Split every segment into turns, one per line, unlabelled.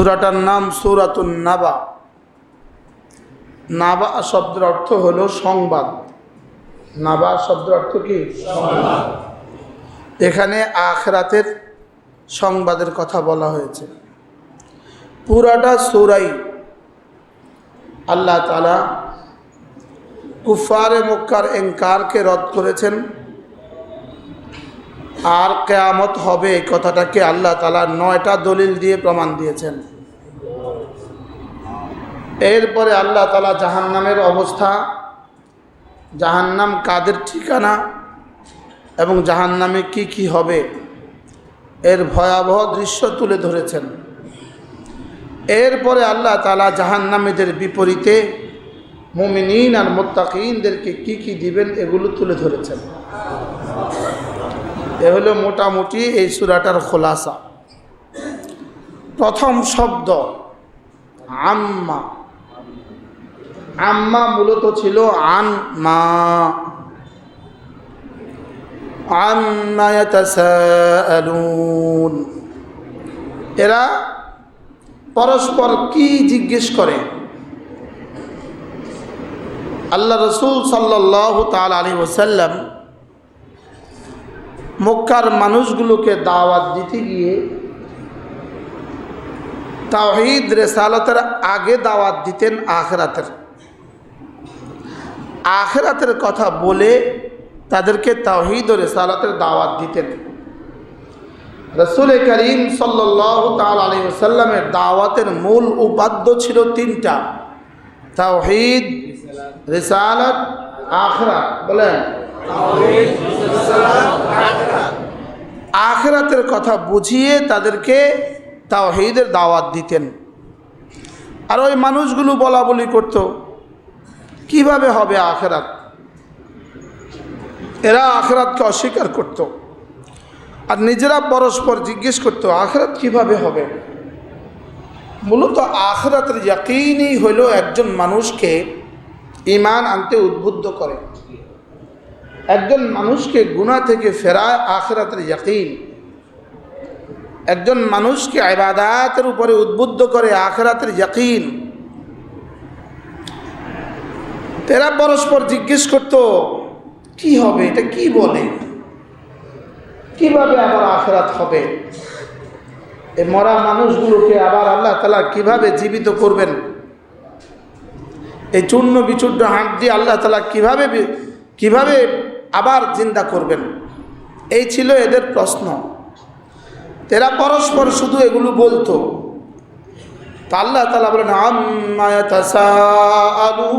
সূরাটার নাম সূরাতুন নাবা। নাবা শব্দের অর্থ হলো সংবাদ। নাবা শব্দের অর্থ কি? সংবাদ। এখানে আখিরাতের সংবাদের কথা বলা হয়েছে। পুরাটা সূরাই আল্লাহ তাআলা কুফারে মক্কার ইনকারকে রদ করেছেন, আর কিয়ামত হবে এই কথাটাকে আল্লাহ তাআলা 9টা দলিল দিয়ে প্রমাণ দিয়েছেন। এরপরে আল্লাহ তাআলা জাহান্নামের অবস্থা, জাহান্নাম কাদের ঠিকানা এবং জাহান্নামে কি কি হবে এর ভয়াবহ দৃশ্য তুলে ধরেছেন। এরপরে আল্লাহ তাআলা জাহান্নামীদের বিপরীতে মুমিনিন আর মুত্তাকিনদেরকে কি কি দিবেন এগুলো তুলে ধরেছেন। এ হলো মোটামুটি এই সূরাটার খোলাসা। প্রথম শব্দ আম্মা। আম্মা মূলত ছিল আম্মা আম্মা ইয়াতাসাআলুন। এরা পরস্পর কি জিজ্ঞেস করে। আল্লাহ রাসূল সাল্লাল্লাহু তাআলা আলাইহি ওয়াসাল্লাম মক্কার মানুষগুলোকে দাওয়াত দিতে গিয়ে তাওহীদ রিসালাতের আগে দাওয়াত দিতেন আখিরাতের কথা বলে তাদেরকে তাওহীদ ও রিসালাতের দাওয়াত দিতেন। রাসূল করিম সাল্লাল্লাহু তাআলা আলাইহি ওয়াসাল্লামের দাওয়াতের মূল উপাদ্য ছিল 3টা: তাওহীদ, রিসালাত, আখিরাত। বলেন তাওহীদ, রিসালাত, আখিরাত। আখিরাতের কথা বুঝিয়ে তাদেরকে তাওহীদের দাওয়াত দিতেন। আর ওই মানুষগুলো বলা বলি করত কিভাবে হবে আখিরাত। এরা আখিরাতকে অস্বীকার করত আর নিজেরা পরস্পর জিজ্ঞেস করত আখিরাত কিভাবে হবে। মূলত আখিরাতের ইয়াকিনই হলো একজন মানুষকে ঈমান আনতে উদ্বুদ্ধ করে, একজন মানুষকে গুনাহ থেকে ফেরায় আখিরাতের ইয়াকিন, একজন মানুষকে ইবাদতের উপরে উদ্বুদ্ধ করে আখিরাতের ইয়াকিন। এরা পরস্পর জিজ্ঞেস করত কি হবে, এটা কি বলে, কিভাবে আবার আখিরাত হবে, এই মরা মানুষগুলোকে আবার আল্লাহ তাআলা কিভাবে জীবিত করবেন, এই চূর্ণ বিচূর্ণ হাত দিয়ে আল্লাহ তাআলা কিভাবে আবার জিন্দা করবেন। এই ছিল এদের প্রশ্ন। এরা পরস্পর শুধু এগুলো বলতো। তা আল্লাহ তাআলা বলেন আম্মা ইয়াতাসাআলুন।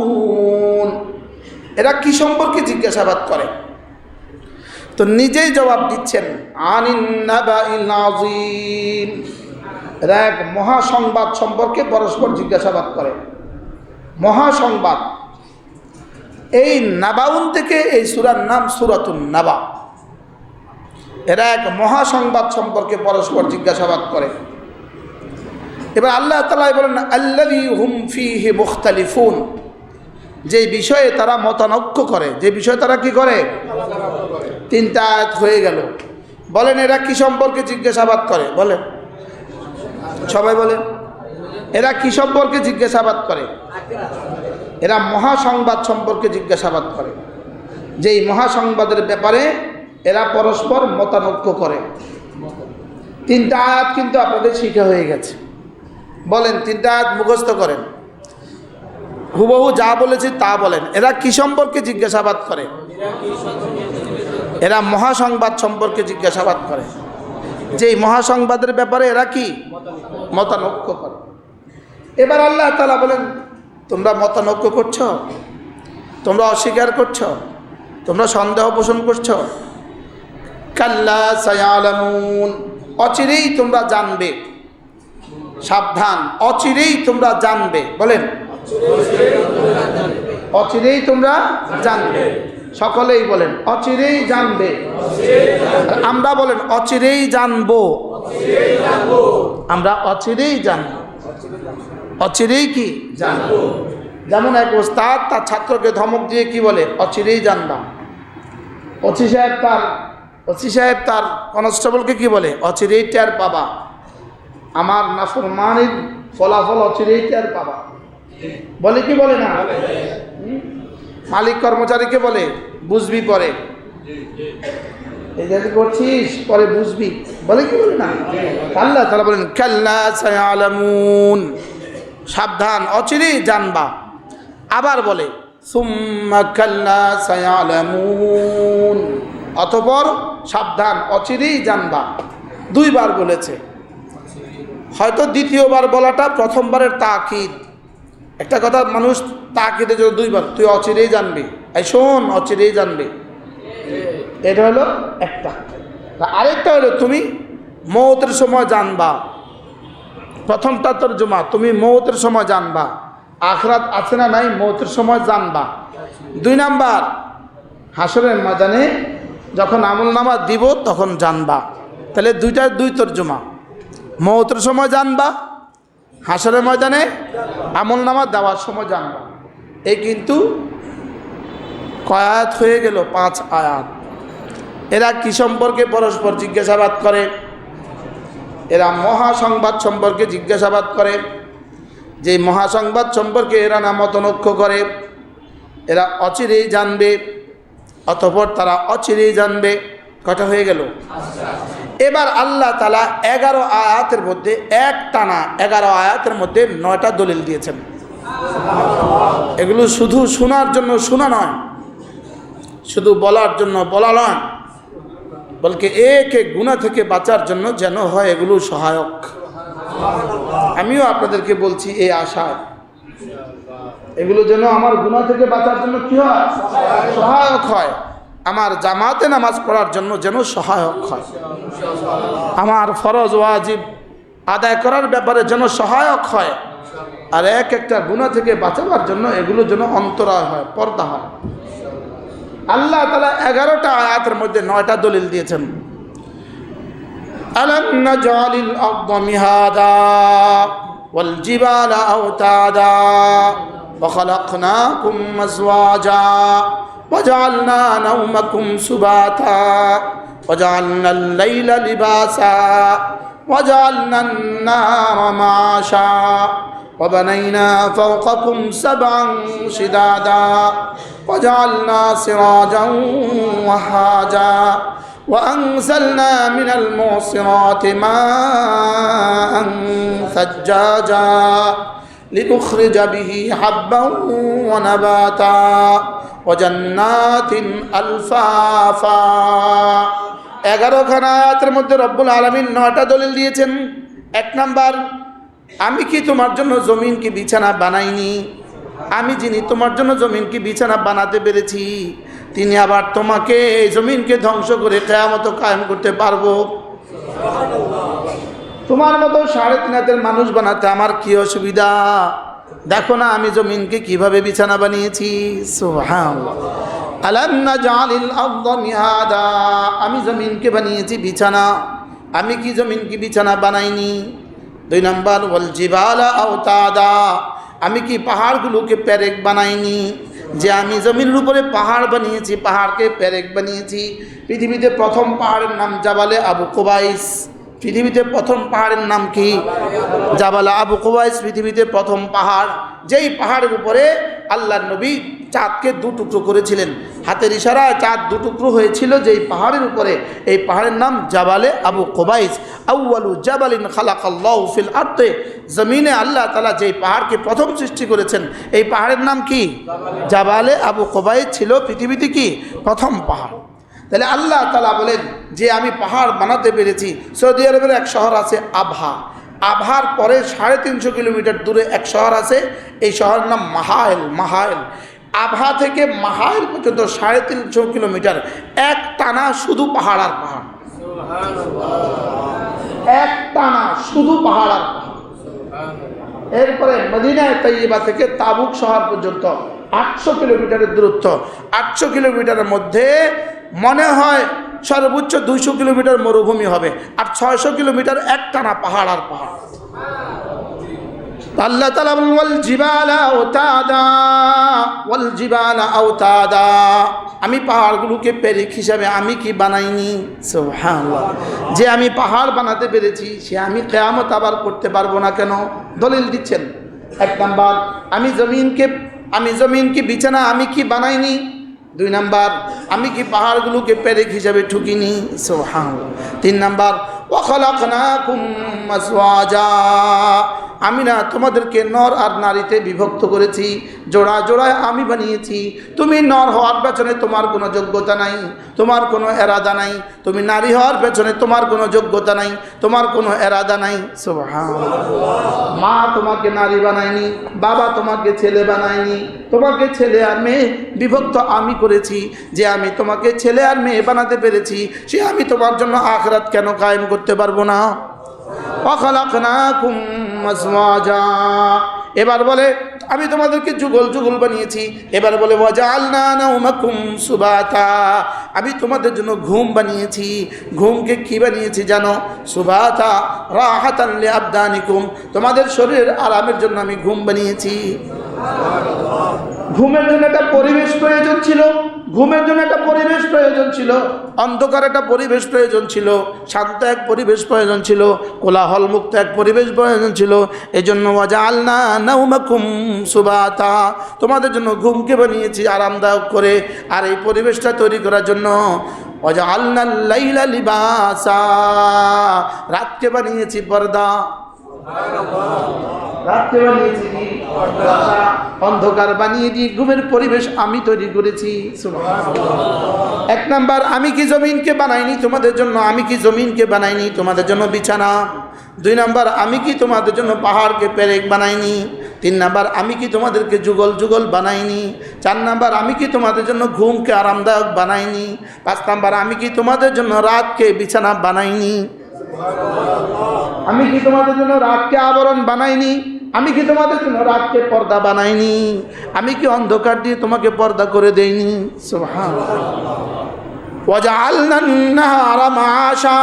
এরা কি সম্পর্কে জিজ্ঞাসাবাদ করে? তো নিজেই জবাব দিচ্ছেন আনিন নাবাইল আযীম। এরা এক মহাসংবাদ সম্পর্কে পরস্পর জিজ্ঞাসাবাদ করে। মহাসংবাদ, এই নাবাউন থেকে এই সূরার নাম সূরাতুন নাবা। এরা এক মহাসংবাদ সম্পর্কে পরস্পর জিজ্ঞাসাবাদ করে। এবার আল্লাহ তাআলা বলেন আল্লাযী হুম ফীহি মুখতালিফুন। যে বিষয়ে তারা মতানৈক্য করে, যে বিষয়ে তারা কি করে, 3টা আয়াত হয়ে গেল। বলেন এরা কি সম্পর্কে জিজ্ঞাসাবাদ করে? বলেন সবাই বলেন, এরা কি সম্পর্কে জিজ্ঞাসাবাদ করে? এরা মহাসংবাদ সম্পর্কে জিজ্ঞাসাবাদ করে। যেই মহাসংবাদের ব্যাপারে এরা পরস্পর মতানৈক্য করে। 3টা আয়াত কিন্তু আপনাদের শিখা হয়ে গেছে। বলেন 3টা আয়াত মুখস্থ করেন, হুবহু যা বলেছি তা বলেন। এরা কি সম্পর্কে জিজ্ঞাসাবাদ করে? এরা মহাসংবাদ সম্পর্কে জিজ্ঞাসাবাদ করে। যেই মহাসংবাদের ব্যাপারে এরা কি মতানৈক্য করে। এবার আল্লাহ তাআলা বলেন তোমরা মতানৈক্য করছো, তোমরা অস্বীকার করছো, তোমরা সন্দেহ পোষণ করছো। কাল্লা সায়ালামুন। অচিরেই তোমরা জানবে। সাবধান, অচিরেই তোমরা জানবে। বলেন অচিরেই তোমরা জানবে। সকলেই বলেন অচিরেই জানবে। আমরা বলেন অচিরেই জানবো। আমরা অচিরেই জানবো। অচিরেই কি জানবো। যেমন এক ওস্তাদ তার ছাত্রকে ধমক দিয়ে কি বলে, অচিরেই জানবা। ওসি সাহেব তার কনস্টেবলকে কি বলে, অচিরেই টের পাবা। আমার নাফরমানির ফলাফল অচিরেই টের পাবা। বলে কি বলে না? মালিক কর্মচারীকে বলে বুঝবি পরে, এই যে করছিস পরে বুঝবি, বলে কি বলে না? আল্লাহ তাআলা বলেন কাল্লা সায়ালামুন, সাবধান অচিরেই জানবা। আবার বলে সুম্মা কাল্লা সায়ালামুন, অতঃপর সাবধান অচিরেই জানবা। দুইবার বলেছে, হয়তো দ্বিতীয়বার বলাটা প্রথমবারের তাকিদ। একটা কথা মানুষ তাকিদে যদি দুইবার, তুই অচিরেই জানবি, এই শোন অচিরেই জানবি, এটা হলো একটা। আরেকটা হলো তুমি মৌতের সময় জানবা। প্রথমটা তরজমা, তুমি মৌতের সময় জানবা, আখিরাত আছে না নাই মৌতের সময় জানবা। 2 নাম্বার, হাসরের ময়দানে যখন আমলনামা দিব তখন জানবা। তাহলে দুইটার 2 তরজমা, মৌতের সময় জানবা, হাসরের ময়দানে আমলনামা দেওয়ার সময় জানবা। এই কিন্তু কয় আয়াত হয়ে গেল? 5 আয়াত। এরা কি সম্পর্কে পরস্পর জিজ্ঞাসাবাদ করে? এরা মহাসংবাদ সম্পর্কে জিজ্ঞাসাবাদ করে। যে মহাসংবাদ সম্পর্কে এরা না মতনৈক্য করে, এরা অচিরেই জানবে, অতঃপর তারা অচিরেই জানবে। কটা হয়ে গেল? এবার আল্লাহ তাআলা 11 আয়াতের মধ্যে, এক টানা 11 আয়াতের মধ্যে 9টা দলিল দিয়েছেন। এগুলো শুধু শোনার জন্য শোনা নয়, শুধু বলার জন্য বলা নয়, বলকে এক গুনাহ থেকে বাঁচার জন্য যেন হয় এগুলো সহায়ক। আমিও আপনাদেরকে বলছি এই আশায়, এগুলো যেন আমার গুনাহ থেকে বাঁচার জন্য কি হয়? সহায়ক হয়। আমার জামাতে নামাজ পড়ার জন্য যেন সহায়ক হয়, আমার ফরজ ওয়াজিব আদায় করার ব্যাপারে যেন সহায়ক হয়, আর এক একটা গুনাহ থেকে বাঁচাবার জন্য এগুলো যেন অন্তরায় হয়, পর্দা হয়। আল্লাহ তাআলা 11টা আয়াতের মধ্যে 9টা দলিল দিয়েছেন। আলাম নাজআলিল আরদা মিহাদা ওয়াল জিবালা আওতাদা ওয়া খালাকনাকুম আজওয়াজা وجعلنا نومكم سباتا وجعلنا الليل لباسا وجعلنا النهار معاشا وبنينا فوقكم 7 شدادا وجعلنا سراجا وهاجا وأنزلنا من المعصرات ماء ثجاجا لنخرج به حبا ونباتا وجنات ألفافا। 11খানা আয়াতের মধ্যে রব্বুল আলামিন 9টা দলিল দিয়েছেন। 1 নাম্বার, আমি কি তোমার জন্য জমিন কি বিছানা বানাইনি? আমি যিনি তোমার জন্য জমিন কি বিছানা বানাতে পেরেছি, তিনি আবার তোমাকে এই জমিনকে ধ্বংস করে কিয়ামত কায়েম করতে পারবো। তোমার মতো 3.5 হাতের মানুষ বানাতে আমার কি অসুবিধা? দেখো না আমি জমিনকে কিভাবে বিছানা বানিয়েছি। সুবহানাল্লাহ। আলাম নাজআলিল আরদা মিহাদা, আমি জমিনকে বানিয়েছি বিছানা। আমি কি জমিনকে বিছানা বানাইনি? 2 নাম্বার, ওয়াল জিবালা আওতাদা, আমি কি পাহাড়গুলোকে পেরেক বানাইনি? যে আমি জমিনের উপরে পাহাড় বানিয়েছি, পাহাড়কে পেরেক বানিয়েছি। পৃথিবীতে প্রথম পাহাড়ের নাম জাবালে আবু কুবাইস। পৃথিবীতে প্রথম পাহাড়ের নাম কি? জাবাল আবু কুবাইস পৃথিবীতে প্রথম পাহাড়, যেই পাহাড়ের উপরে আল্লাহর নবী চাঁদকে 2 টুকরো করেছিলেন। হাতের ইশারায় চাঁদ 2 টুকরো হয়েছিল যেই পাহাড়ের উপরে। এই পাহাড়ের নাম জাবালে আবু কুবাইস। আউয়ালু জাবালিন খালাকাল্লাহু ফিল আরদে, জমিনে আল্লাহ তাআলা যেই পাহাড়কে প্রথম সৃষ্টি করেছেন এই পাহাড়ের নাম কি? জাবালে আবু কুবাইস ছিল পৃথিবীতে কি প্রথম পাহাড়। তাহলে আল্লাহ তাআলা বলেন যে আমি পাহাড় বানাতে পেরেছি। সৌদি আরবের এক শহর আছে আবহা, আবহার পরে 350 কিলোমিটার দূরে এক শহর আছে, এই শহরের নাম মাহাইল। মাহাইল, আবহা থেকে মাহাইল পর্যন্ত 350 কিলোমিটার এক টানা শুধু পাহাড় আর পাহাড়, এক টানা শুধু পাহাড় আর পাহাড়। এরপরে মদিনা তৈয়বা থেকে তাবুক শহর পর্যন্ত 800 কিলোমিটারের দূরত্ব। 800 কিলোমিটারের মধ্যে মনে হয় সর্বোচ্চ 200 কিলোমিটার মরুভূমি হবে, আর 600 কিলোমিটার এক টানা পাহাড় আর পাহাড়। আল্লাহ তাআলা বলেন ওয়াল জিবালা আওতাদা, ওয়াল জিবালা আওতাদা, আমি পাহাড়গুলোকে পেরেক হিসাবে আমি কি বানাইনি? সুবহানাল্লাহ। যে আমি পাহাড় বানাতে পেরেছি সে আমি কিয়ামত আবার করতে পারবো না কেন? দলিল দিচ্ছেন। এক নাম্বার, আমি জমিনকে বিছানা আমি কি বানাইনি? দুই নাম্বার, আমি কি পাহাড়গুলোকে পেরেক হিসাবে ঠুকিনি? সুবহানাল্লাহ। তিন নাম্বার, ওয়া খালাকনাকুম আজওয়াজা, আমি না তোমাদেরকে নর আর নারীতে বিভক্ত করেছি, জোড়া জোড়ায় আমি বানিয়েছি। তুমি নর হওয়ার পেছনে তোমার কোনো যোগ্যতা নাই, তোমার কোনো এরাদা নাই। তুমি নারী হওয়ার পেছনে তোমার কোনো যোগ্যতা নাই, তোমার কোনো এরাদা নাই। সুবহানাল্লাহ। মা তোমাকে নারী বানায়নি, বাবা তোমাকে ছেলে বানায়নি, তোমাকে ছেলে আর মেয়ে বিভক্ত আমি করেছি। যে আমি তোমাকে ছেলে আর মেয়ে বানাতে পেরেছি সে আমি তোমার জন্য আখিরাত কেন কায়েম করতে পারবো না? ওয়াখালাকনাকুম আজওয়াজা, এবার বলে আমি তোমাদেরকে যুগল যুগল বানিয়েছি। এবার বলে ওয়াজআলনা নাওমাকুম সুবাতা, আমি তোমাদের জন্য ঘুম বানিয়েছি। ঘুমকে কি বানিয়েছি জানো? সুবাতা রাহাতান লিআবদানিকুম, তোমাদের শরীরের আরামের জন্য আমি ঘুম বানিয়েছি। ঘুমের জন্য একটা পরিবেশ প্রয়োজন ছিল, ঘুমের জন্য একটা পরিবেশ প্রয়োজন ছিল, অন্ধকার একটা পরিবেশ প্রয়োজন ছিল, শান্ত এক পরিবেশ প্রয়োজন ছিল, কোলাহল মুক্ত এক পরিবেশ প্রয়োজন ছিল। এই জন্য ওয়াজআলনা নাওমাকুম সুবাতা, তোমাদের জন্য ঘুমকে বানিয়েছি আরামদায়ক করে। আর এই পরিবেশটা তৈরি করার জন্য ওয়াজআলনাল লাইলা লিবাসা, রাতকে বানিয়েছি পর্দা। রাতকে বানিয়েছি কি? পর্দা। অন্ধকার বানিয়ে দিয়ে ঘুমের পরিবেশ আমি তৈরি করেছি। সুবহানাল্লাহ। এক নাম্বার, আমি কি জমিনকে বানাইনি তোমাদের জন্য? আমি কি জমিনকে বানাইনি তোমাদের জন্য বিছানা? দুই নাম্বার, আমি কি তোমাদের জন্য পাহাড়কে পেরেক বানাইনি? তিন নাম্বার, আমি কি তোমাদেরকে যুগল যুগল বানাইনি? চার নাম্বার, আমি কি তোমাদের জন্য ঘুমকে আরামদায়ক বানাইনি? পাঁচ নাম্বার, আমি কি তোমাদের জন্য রাতকে বিছানা বানাইনি? আমি কি তোমাদের জন্য রাতকে আবরণ বানাইনি? আমি কি তোমাদের জন্য রাতকে পর্দা বানাইনি? আমি কি অন্ধকার দিয়ে তোমাকে পর্দা করে দেইনি? সুবহানাল্লাহ। ওয়াজআলনান নাহারা মাআশা,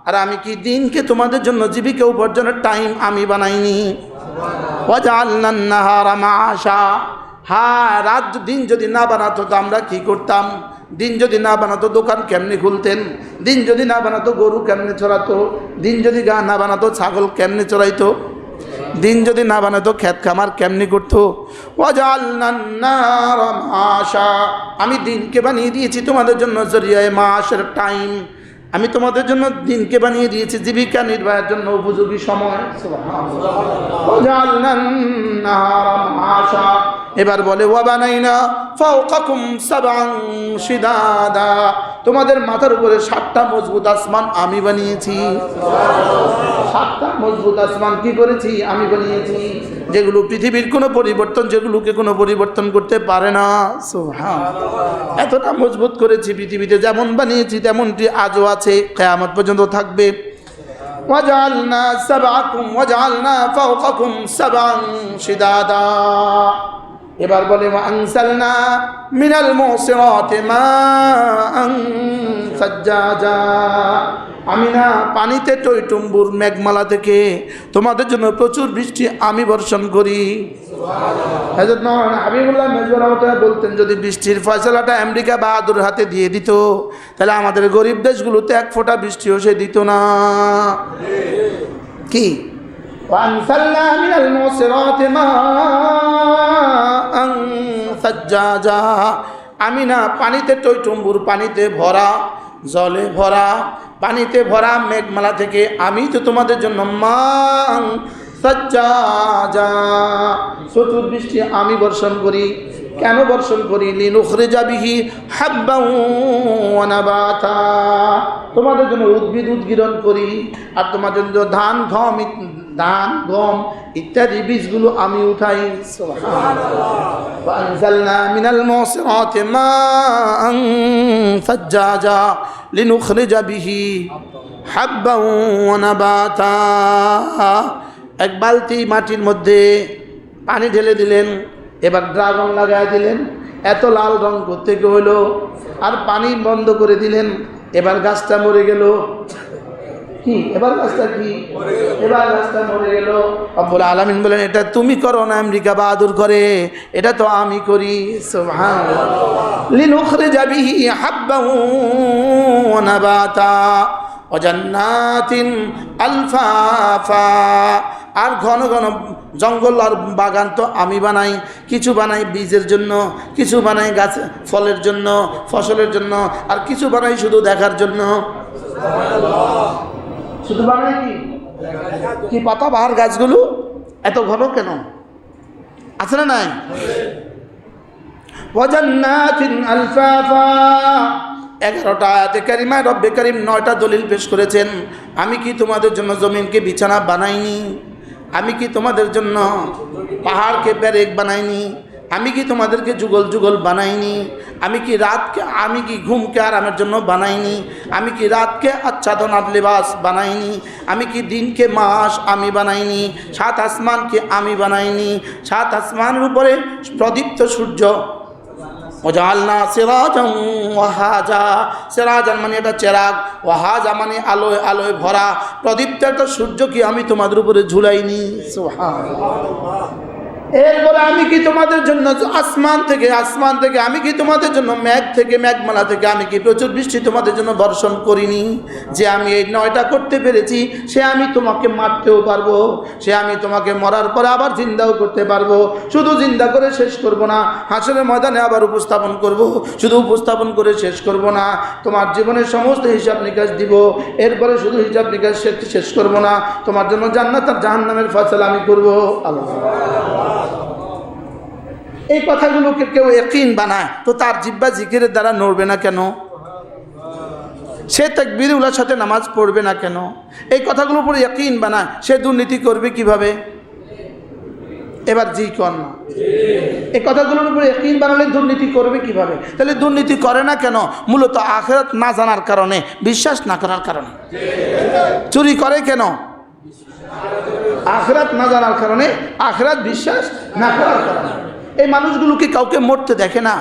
আর আমি কি দিনকে তোমাদের জন্য জীবিকা উপার্জনের টাইম আমি বানাইনি? ওয়াজআলনান নাহারা মাআশা, হ্যাঁ, রাত দিন যদি না বানাতো তো আমরা কি করতাম? দিন যদি না বানাতো দোকান কেমনে খুলতেন? দিন যদি না বানাতো গরু কেমনে চড়াতো? দিন যদি না বানাতো ছাগল কেমনে চড়াইতো? দিন যদি না বানাতো ক্ষেত খামার কেমনে করতো? ওয়াজআলনান নারা মাআশা, আমি দিনকে বানিয়ে দিয়েছি তোমাদের জন্য জরিয়ায়ে মাআশের টাইম। আমি তোমাদের জন্য দিনকে বানিয়ে দিয়েছি জীবিকা নির্বাহের জন্য উপযোগী সময়। সুবহানাল্লাহ। ওয়াজআলনান নাহারা মাআশা, এবার বলে ওয়া বানাইনা ফাওকাকুম সাবআন শিদাদা, তোমাদের মাথার উপরে 7টা মজবুত আসমান আমি বানিয়েছি। 7টা মজবুত আসমান কি করেছি? আমি বানিয়েছি, যেগুলো পৃথিবীর কোনো পরিবর্তন, যেগুলোকে কোনো পরিবর্তন করতে পারে না। সুবহানাল্লাহ। এতটা মজবুত করেছি, পৃথিবীতে যেমন বানিয়েছি তেমনটি আজও আছে, কিয়ামত পর্যন্ত থাকবে। ওয়াজআলনা সাবআকুম ওয়াজআলনা ফাওকাকুম সাবআন শিদাদা, এবার বলে ওয়ানসালনা মিনাল মুসিরাতি মাআন সাজ্জাজা, আমি না পানিতে টইটুম্বুর মেঘমালা থেকে তোমাদের জন্য প্রচুর বৃষ্টি আমি বর্ষণ করি। হযরত মাওলানা হাবিবুল্লাহ মেজর রহমাতুল্লাহ বলতেন, যদি বৃষ্টির ফয়সালাটা আমেরিকা বাহাদুর হাতে দিয়ে দিত তাহলে আমাদের গরিব দেশগুলোতে এক ফোঁটা বৃষ্টিও সে দিত না। কি? وأنزلنا من المعصرات ماء ثجاجا, আমি না পানিতে টইটুম্বুর, পানিতে ভরা, জলে ভরা, পানিতে ভরা মেঘমালা থেকে আমি তো তোমাদের জন্য মাং সাজ্জাজা চতুর্বৃষ্টি আমি বর্ষণ করি। কেন বর্ষণ করি? লিনুখরিজা বিহি হাব্বান ওয়া নাবাতা, তোমাদের জন্য উদ্ভিদ উদ্গীরণ করি, আর তোমাদের জন্য ধান গম ইত্যাদি বীজগুলো আমি উঠাই। সুবহানাল্লাহ। ওয়া আনজালনা মিনাল মুসিরাতি মাআন সাজ্জাজা লিনুখরিজা বিহি হাব্বান ওয়া নাবাতা, এক বালতি মাটির মধ্যে পানি ঢেলে দিলেন, এবার ড্রাগন লাগাই দিলেন, এত লাল রং করতে হলো, আর পানি বন্ধ করে দিলেন, এবার গাছটা মরে গেল। কি এবার গাছটা কি এবার গাছটা মরে গেল। রব্বুল আলামিন বলেন এটা তুমি করো না, আমেরিকা বাহাদুর করে, এটা তো আমি করি। সুবহানাল্লাহ। লিনুখরিজা বিহি হাব্বান ওয়া নাবাতা ওয়া জান্নাতিন আলফাফা। আর ঘন ঘন জঙ্গল আর বাগান তো আমি বানাই, কিছু বানাই বীজের জন্য, কিছু বানাই গাছ ফলের জন্য, ফসলের জন্য, আর কিছু বানাই শুধু দেখার জন্য। শুধু বানাই কি পাতা বাহার গাছগুলো এত ঘন কেন আছে না নাই? ওয়া জান্নাতিন আলফাফা। 11টা আয়াতে কারিমায় রব্বে কারিম 9টা দলিল পেশ করেছেন। আমি কি তোমাদের জন্য জমিনকে বিছানা বানাইনি? আমি কি তোমাদের জন্য পাহাড়কে ব্যারেক বানাইনি? আমি কি তোমাদেরকে যুগল যুগল বানাইনি? আমি কি ঘুমকে আরামের জন্য বানাইনি? আমি কি রাতকে আচ্ছাদন আর লেবাস বানাইনি? আমি কি দিনকে মাস আমি বানাইনি? 7 আসমানকে আমি বানাইনি? 7 আসমানের উপরে প্রদীপ্ত সূর্য। ওয়াজালনা সিরাজান ওয়াহাজা। সিরাজান মানে এটা চেরাগ, ওয়াহাজা মানে আলোয় আলোয় ভরা প্রদীপ্ত একটা সূর্য কি আমি তোমাদের উপরে ঝুলাইনি? সুবহানাল্লাহ। এরপরে আমি কি তোমাদের জন্য আসমান থেকে আমি কি তোমাদের জন্য মেঘ থেকে মেঘমালা থেকে আমি কি প্রচুর বৃষ্টি তোমাদের জন্য বর্ষণ করিনি? যে আমি এই 9টা করতে পেরেছি, সে আমি তোমাকে মারতেও পারবো, সে আমি তোমাকে মরার পরে আবার জিন্দাও করতে পারবো। শুধু জিন্দা করে শেষ করব না, হাসরের ময়দানে আবার উপস্থাপন করব। শুধু উপস্থাপন করে শেষ করব না, তোমার জীবনের সমস্ত হিসাব নিকাশ দিব। এরপরে শুধু হিসাব নিকাশ শেষ করব না, তোমার জন্য জান্নাত আর জাহান্নামের ফয়সালা আমি করব। আল্লাহ। এই কথাগুলোকে কেউ ইয়াকিন বানায় তো তার জিহ্বা জিকিরের দ্বারা নড়বে না কেন? সে তাকবীরুল্লাহর সাথে নামাজ পড়বে না কেন? এই কথাগুলোর উপর ইয়াকিন বানায় সে দুর্নীতি করবে কিভাবে? এবার জি কর না। এই কথাগুলোর উপর ইয়াকিন বানালে দুর্নীতি করবে কিভাবে? তাহলে দুর্নীতি করে না কেন? মূলত আখিরাত না জানার কারণে, বিশ্বাস না করার কারণে। চুরি করে কেন? আখিরাত না জানার কারণে, আখিরাত বিশ্বাস না করার কারণে। এই মানুষগুলোকে কাউকে মরতে দেখে না,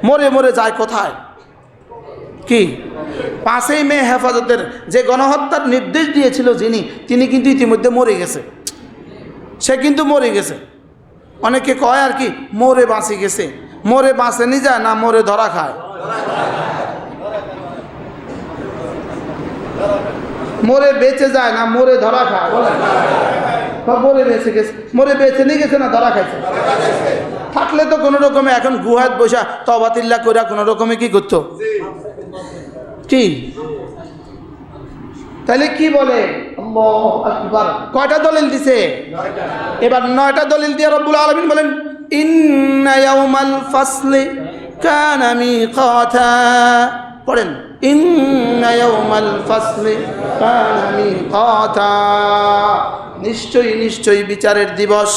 মরে মরে যায় কোথায়? কি 5ই মে হেফাজতের যে গণহত্যার নির্দেশ দিয়েছিল তিনি কিন্তু ইতিমধ্যে মরে গেছে। সে কিন্তু মরে গেছে। অনেকে কয় আর কি মরে বাঁচি গেছে। মরে বাঁচেনি যায় না মরে ধরা খায়? মরে বেঁচে যায় না মরে ধরা খায়? মরে বেঁচে গেছে। মরে বেঁচে নিয়ে গেছে না ধরা খাইছে? থাকলে তো কোনো রকমে এখন গুহাত বসা তওবাতিল্লাহ করে কোনো রকমে কি করতো? কি তাহলে কি বলে? আল্লাহু আকবার। কয়টা দলিল দিছে? এবার 9টা দলিল দিয়ে রব্বুল আলামিন বলেন ইন্না ইয়াউমাল ফাসলি কানা মিকাতা। পড়েন ইন্না ইয়াউমাল ফাসলি কানা মিকাতা। নিশ্চয়ই নিশ্চয়ই বিচারের দিবস,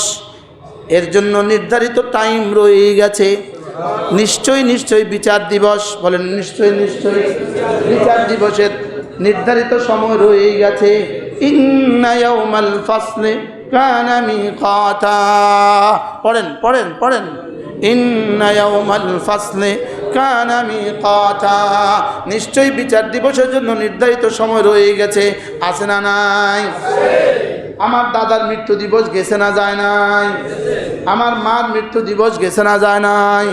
এর জন্য নির্ধারিত টাইম রয়ে গেছে। নিশ্চয়ই নিশ্চয়ই বিচার দিবস, বলেন নিশ্চয়ই নিশ্চয়ই বিচার দিবসের নির্ধারিত সময় রয়ে গেছে। ইন্না ইয়াউমাল ফাসলি কানা মিকাতা। পড়েন পড়েন পড়েন ইন্না ইয়াউমাল ফাসলি কানা মিকাতা। নিশ্চয়ই বিচার দিবসের জন্য নির্ধারিত সময় রয়ে গেছে। আছে না নাই? আমার দাদার মৃত্যু দিবস গেছে না যায় নাই? আমার মার মৃত্যু দিবস গেছে না যায় নাই?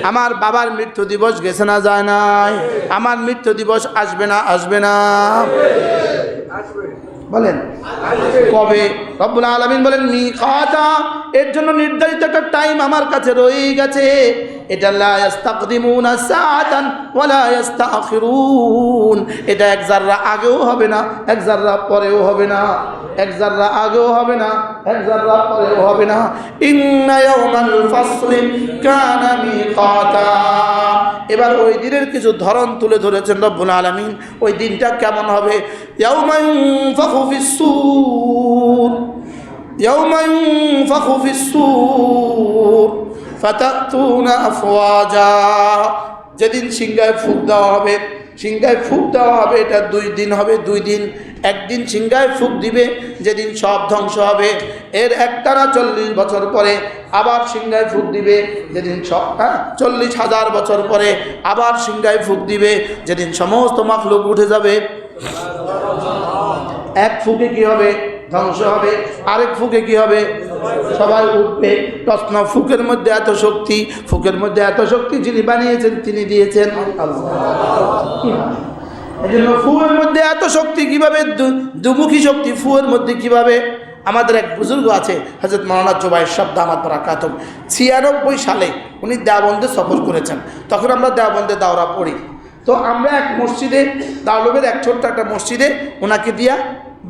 আমার বাবার মৃত্যু দিবস গেছে না যায় নাই? আমার মৃত্যু দিবস আসবে না আসবে না? বলেন কবে? রব্বুল আলামিন বলেন মিকাতা, এর জন্য নির্ধারিত একটা টাইম আমার কাছে রয়ে গেছে। এটা লা ইস্তাকদিমুনা সাআতান ওয়া লা ইস্তাখিরুন। এটা এক জাররা আগেও হবে না, এক জাররা পরেও হবে না, এক জাররা আগেও হবে না, এক জাররা পরেও হবে না। ইন্না ইয়াউমাল ফাসলি কানা মিকাতা। এবার ওই দিনের কিছু ধরন তুলে ধরেছেন রব্বুল আলামিন। ওই দিনটা কেমন হবে? ইয়াউমা ইউনফাখু ফিস-সূর, ইয়াউমা ইউনফাখু ফিস-সূর ফাতাতুনা আফওয়াজা। যেদিন সিংহায় ফুঁক দেওয়া হবে, সিংহায় ফুঁক দেওয়া হবে, এটা 2 দিন হবে। 2 দিন, একদিন সিংহায় ফুঁক দিবে যেদিন সব ধ্বংস হবে। এর একটানা 40 বছর পরে আবার সিংহায় ফুঁক দিবে যেদিন সব 40,000 বছর পরে আবার সিংহায় ফুঁক দিবে যেদিন সমস্ত মাখলুক উঠে যাবে। এক ফুকে কি হবে? ধ্বংস হবে। আরেক ফুকে কি হবে? সবাই উঠবে। প্রশ্ন, ফুকের মধ্যে এত শক্তি, ফুকের মধ্যে এত শক্তি যিনি বানিয়েছেন তিনি দিয়েছেন আল্লাহ। এই জন্য ফুয়ের মধ্যে এত শক্তি কিভাবে? দুমুখী শক্তি ফুয়ের মধ্যে কিভাবে? আমাদের এক বুজুর্গ আছে হযরত মাওলানা জুবায়ের সাহেব দামাত বারাকাতুহু, 96 সালে উনি দেওবন্দে সফর করেছেন। তখন আমরা দেওবন্দে দাওরা পড়ি। তো আমরা এক মসজিদে, দাওলবের এক ছোট্ট একটা মসজিদে ওনাকে দিয়া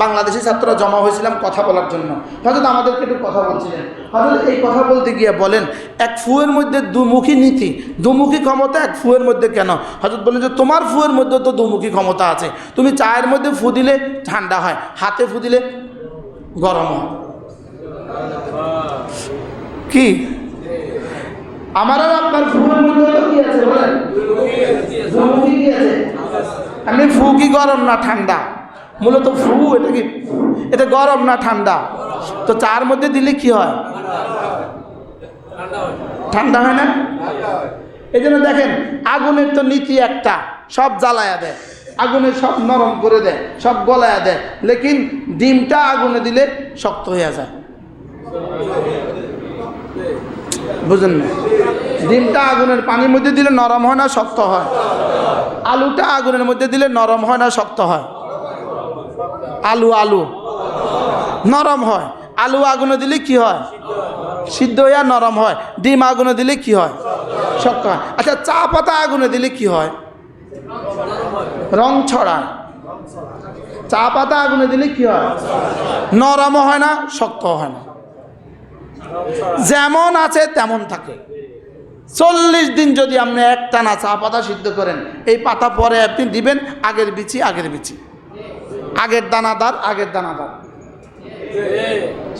বাংলাদেশি ছাত্ররা জমা হয়েছিলাম কথা বলার জন্য। হযরত আমাদেরকে একটু কথা বলছিলেন। হযরত এই কথা বলতে গিয়ে বলেন, এক ফুয়ের মধ্যে দুমুখী নীতি, দুমুখী ক্ষমতা এক ফুয়ের মধ্যে কেন? হযরত বলেন যে তোমার ফুয়ের মধ্যে তো দুমুখী ক্ষমতা আছে। তুমি চায়ের মধ্যে ফু দিলে ঠান্ডা হয়, হাতে ফু দিলে গরম হয়। কি আমার আর আপনার ফুয়ের মধ্যে কি আছে বলেন? দুমুখী কি আছে? আমি ফু কি গরম না ঠান্ডা? মূলত ফু এটা কি, এটা গরম না ঠান্ডা? তো চার মধ্যে দিলে কি হয়? ঠান্ডা হয় না? এই জন্য দেখেন আগুনের তো নীতি একটা, সব জ্বালায়া দেয়, আগুনে সব নরম করে দেয়, সব গলায়া দেয়, লেকিন ডিমটা আগুনে দিলে শক্ত হয়ে যায়। বুঝেন না? ডিমটা আগুনের পানির মধ্যে দিলে নরম হয় না শক্ত হয়? আলুটা আগুনের মধ্যে দিলে নরম হয় না শক্ত হয়? আলু নরম হয়। আলু আগুনে দিলে কি হয়? সিদ্ধ হয়ে নরম হয়। ডিম আগুনে দিলে কি হয়? শক্ত হয়। আচ্ছা, চা পাতা আগুনে দিলে কি হয়? রং ছড়ায়। চা পাতা আগুনে দিলে কি হয়? নরম হয় না, শক্ত হয় না। যেমন আছে তেমন থাকে। 40 দিন যদি আপনি একটানা চা পাতা সিদ্ধ করেন, এই পাতা পরে আপনি দিবেন আগের বিচি, আগের দানাদার,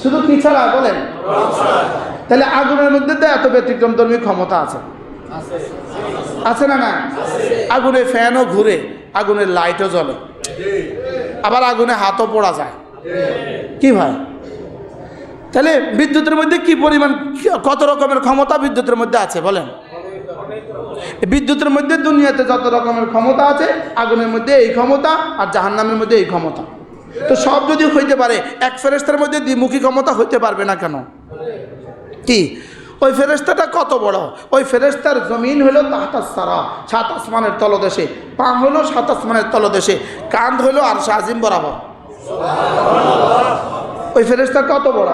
শুধু কি ছাড়া বলেন? তাহলে আগুনের মধ্যে তো এত ব্যতিক্রমধর্মী ক্ষমতা আছে না? আগুনে ফ্যানও ঘুরে, আগুনের লাইটও জ্বলে, আবার আগুনে হাতও পোড়া যায়। কি ভাই? তাহলে বিদ্যুতের মধ্যে কি পরিমাণ, কত রকমের ক্ষমতা বিদ্যুতের মধ্যে আছে বলেন? বিদ্যুতের মধ্যে দুনিয়াতে যত রকমের ক্ষমতা আছে, আগুনের মধ্যে এই ক্ষমতা, আর জাহান্নামের মধ্যে এই ক্ষমতা। তো সব যদি হইতে পারে, এক ফেরেশতার মধ্যে দ্বিমুখী ক্ষমতা হইতে পারবে না কেন? কি ওই ফেরেশতাটা কত বড়? ওই ফেরেশতার জমিন হলো তাহতাস সারা, 7 আসমানের তলদেশে, পা হলো 7 আসমানের তলদেশে, কাঁধ হলো আরশে আজিম বরাবর। ওই ফেরেশতা কত বড়?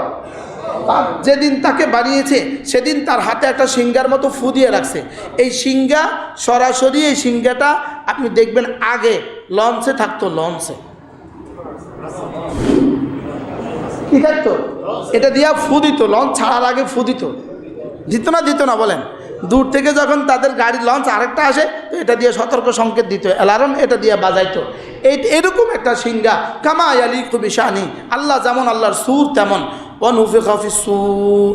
তার যেদিন তাকে বানিয়েছে সেদিন তার হাতে একটা সিংহার মতো ফু দিয়ে রাখছে। এই সিংহা সরাসরি, এই সিংহাটা আপনি দেখবেন আগে লঞ্চে থাকতো, লঞ্চে কি থাকতো? এটা দিয়া ফু দিত, লঞ্চ ছাড়ার আগে ফু দিত না বলেন? দূর থেকে যখন তাদের গাড়ি লঞ্চ আরেকটা আসে, তো এটা দিয়ে সতর্ক সংকেত দিত, অ্যালার্ম এটা দিয়ে বাজাইতো। এরকম একটা সিংহা, কামা ইয়ালিকু বিশানি, আল্লাহ যেমন আল্লাহর সুর তেমন। ওয়ানুফিখা ফিস-সূর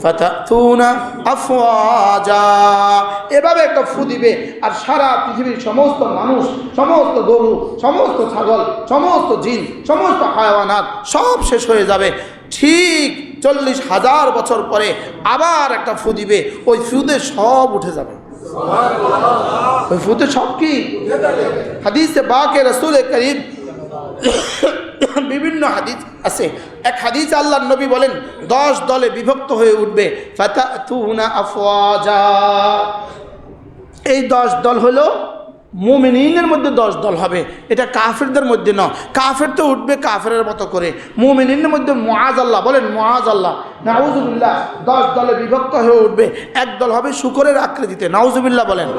ফাতাতুনা আফওয়াজা, এভাবে একটা ফু দিবে, আর সারা পৃথিবীর সমস্ত মানুষ, সমস্ত গরু, সমস্ত ছাগল, সমস্ত জিন, সমস্ত হায়াওয়ানাত সব শেষ হয়ে যাবে। ঠিক 40,000 বছর পরে আবার একটা ফু দিবে, ওই ফুদে সব উঠে যাবে। ওই ফুদে সব কি? হাদিসে বাকে রাসূল করিম বিভিন্ন হাদিস আছে। এক হাদিস আল্লাহর নবী বলেন 10 দলে বিভক্ত হয়ে উঠবে, ফাতাতুনা আফওয়াজা। এই 10 দল হলো মুমিনিনের মধ্যে 10 দল হবে, এটা কাফেরদের মধ্যে না। কাফের তো উঠবে কাফেরের মতো করে, মুমিনিনের মধ্যে মুআযাল্লাহ, বলেন মুআযাল্লাহ, নাউযুবিল্লাহ, 10 দলে বিভক্ত হয়ে উঠবে। এক দল হবে শূকরের আকৃতিতে, নাউযুবিল্লাহ বলেন।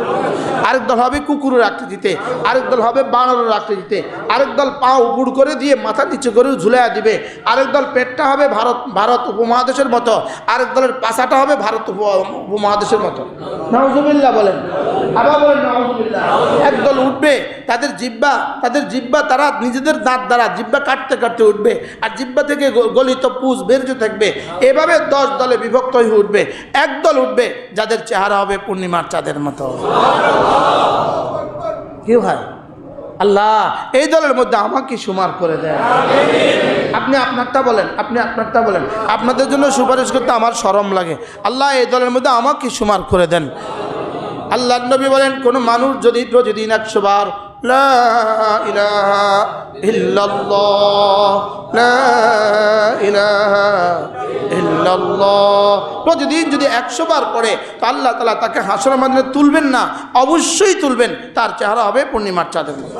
আরেক দল হবে কুকুরের আকৃতিতে, আরেক দল হবে বানরের আকৃতিতে, আরেক দল পা উপর করে দিয়ে মাথা নিচু করে ঝুলাইয়া দিবে, আরেক দল পেটটা হবে ভারত উপমহাদেশের মতো, আরেক দলের পাছাটা হবে ভারত উপমহাদেশের মতো, নাউযুবিল্লাহ বলেন। আবার বলেন নাউযুবিল্লাহ। একদল উঠবে, তাদের জিহ্বা তারা নিজেদের দাঁত দ্বারা জিহ্বা কাটতে উঠবে, আর জিহ্বা থেকে গলিত পুঁজ বেরোতে থাকবে। এভাবে 10 দলে বিভক্ত হয়ে উঠবে। একদল উঠবে যাদের চেহারা হবে পূর্ণিমার চাঁদের মতো। কি হয়? আল্লাহ এই দলের মধ্যে আমাকে সুমার করে দেয়। আপনি আপনারটা বলেন, আপনাদের জন্য সুপারিশ করতে আমার শরম লাগে। আল্লাহ এই দলের মধ্যে আমাকে সুমার করে দেন। আল্লাহর নবী বলেন, কোনো মানুষ যদি প্রতিদিন 100 বার লা ইলাহা ইল্লাল্লাহ, লা ইলাহা ইল্লাল্লাহ। প্রতিদিন যদি 100 বার পড়ে তো আল্লাহ তাআলা তাকে হাসরের ময়দানে তুলবেন না, অবশ্যই তুলবেন, তার চেহারা হবে পূর্ণিমার চাঁদের মতো।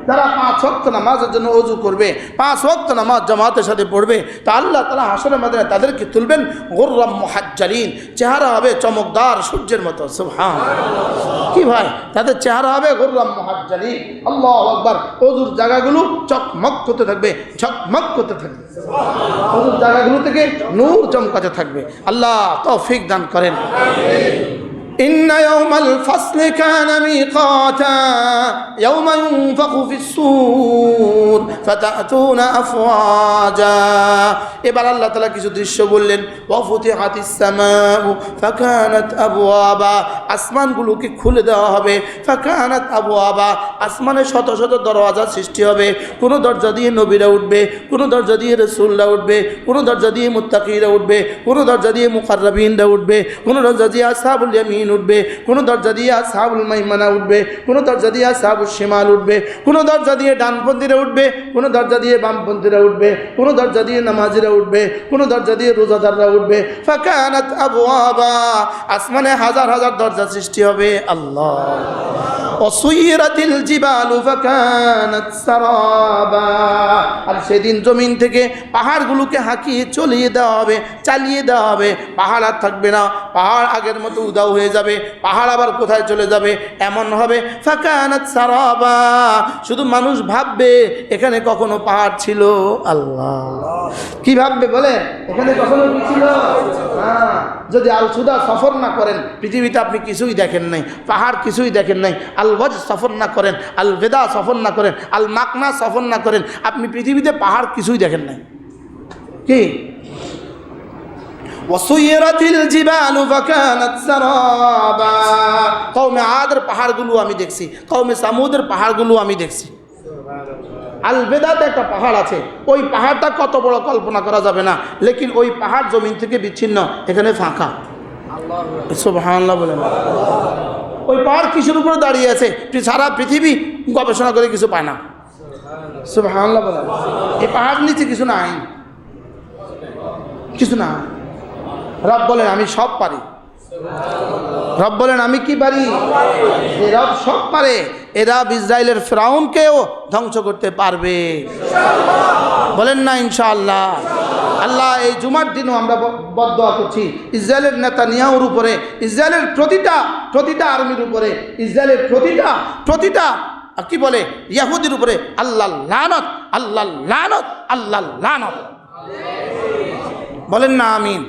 যারা 5 ওয়াক্ত নামাজের জন্য ওযু করবে, 5 ওয়াক্ত নামাজ জামাতের সাথে পড়বে, তা আল্লাহ তাআলা হাসরের ময়দানে তাদেরকে তুলবেন গুররাম মুহাজ্জালিন, চেহারা হবে চমকদার সূর্যের মতো। সুবহানাল্লাহ। কি ভাই, তাদের চেহারা হবে গুররাম মুহাজ্জালিন। আল্লাহু আকবার। ওযুর জায়গাগুলো চকমক করতে থাকবে, ঝকমক করতে থাকবে, ওযুর জায়গাগুলো থেকে নূর চমকাতে থাকবে। আল্লাহ তৌফিক দান করেন। إن يوم الفصل كان ميقاتا يوم ينفخ في الصور فتأتون أفواجا। এবার আল্লাহ তাআলা কিছু দৃশ্য বললেন। ওয়াফুতিহাতিস সামাউ ফাকানাত আবওয়াবা, আসমানগুলোকে খুলে দেওয়া হবে। ফাকানাত আবওয়াবা, আসমানে শত শত দরওয়াজা সৃষ্টি হবে। কোন দরজা দিয়ে নবীরা উঠবে, কোন দরজা দিয়ে রাসূলরা উঠবে, কোন দরজা দিয়ে মুত্তাকিরা উঠবে, কোন দরজা দিয়ে মুকাররাবিনরা উঠবে, কোন দরজা দিয়ে আসহাবুল ইয়ামিন উঠবে, কোন দরজা দিয়ে আসহাবুল মাইমানা উঠবে, কোন দরজা দিয়ে আসহাবুশ শিমাল উঠবে, কোন দরজা দিয়ে ডানপন্থীরা উঠবে, কোন দরজা দিয়ে বামপন্থীরা উঠবে, কোন দরজা দিয়ে নামাজিরা উঠবে, কোন দরজা দিয়ে রোজাদাররা উঠবে। ফাকানাত আবওয়াবা, আসমানে হাজার হাজার দরজা সৃষ্টি হবে। আল্লাহ। ওয়াসুইরাতিল জিবালু ফাকানাত সারাবা, আর সেদিন জমিন থেকে পাহাড়গুলোকে হাঁকিয়ে চলিয়ে দেওয়া হবে, চালিয়ে দেওয়া হবে। পাহাড় আর থাকবে না, পাহাড় আগের মতো উধাও হয়ে যাবে। পাহাড় আবার কোথায় চলে যাবে এমন হবে। ফাকানাত সারাবা, শুধু মানুষ ভাববে এখানে কখনো পাহাড় ছিল। আল্লাহ। কি ভাববে বলে, এখানে কখনো কি ছিল? যদি আল সুদা সফর না করেন পৃথিবীতে আপনি কিছুই দেখেন নাই, পাহাড় কিছুই দেখেন নাই। আল ওয়াজ সফর না করেন, আল বেদা সফর না করেন, আল মাকনা সফর না করেন, আপনি পৃথিবীতে পাহাড় কিছুই দেখেন নাই। কি? ওয়াসুইরাতিল জিবালু ফাকানাত সারাবা, কওমে আদের পাহাড়গুলো আমি দেখছি, কওমে সামুদের পাহাড়গুলো আমি দেখছি। আল বেদাতে একটা পাহাড় আছে, ওই পাহাড়টা কত বড় কল্পনা করা যাবে না, লেকিন ওই পাহাড় জমিন থেকে বিচ্ছিন্ন, এখানে ফাঁকা। সুবহানাল্লাহ বলেন। ওই পাহাড় কিসের উপরে দাঁড়িয়ে আছে সারা পৃথিবী গবেষণা করে কিছু পায় না। সুবহানাল্লাহ বলেন। এই পাহাড় নিচে কিছু নাই, কিছু না। রব বলেন আমি সব পারি। রব বলেন আমি কি পারি? রব সব পারে। এরা ইসরায়েলের ফিরাউনকেও ধ্বংস করতে পারবে। বলেন না ইনশাআল্লাহ। আল্লাহ এই জুমার দিনও আমরা বদদোয়া করছি ইসরায়েলের নেতানিয়াহুর উপরে, ইসরায়েলের প্রতিটা আর্মির উপরে, ইসরায়েলের প্রতিটা কি বলে ইহুদির উপরে আল্লাহ লানত, আল্লাহ লানত, আল্লাহ লানত। বলেন না আমিন।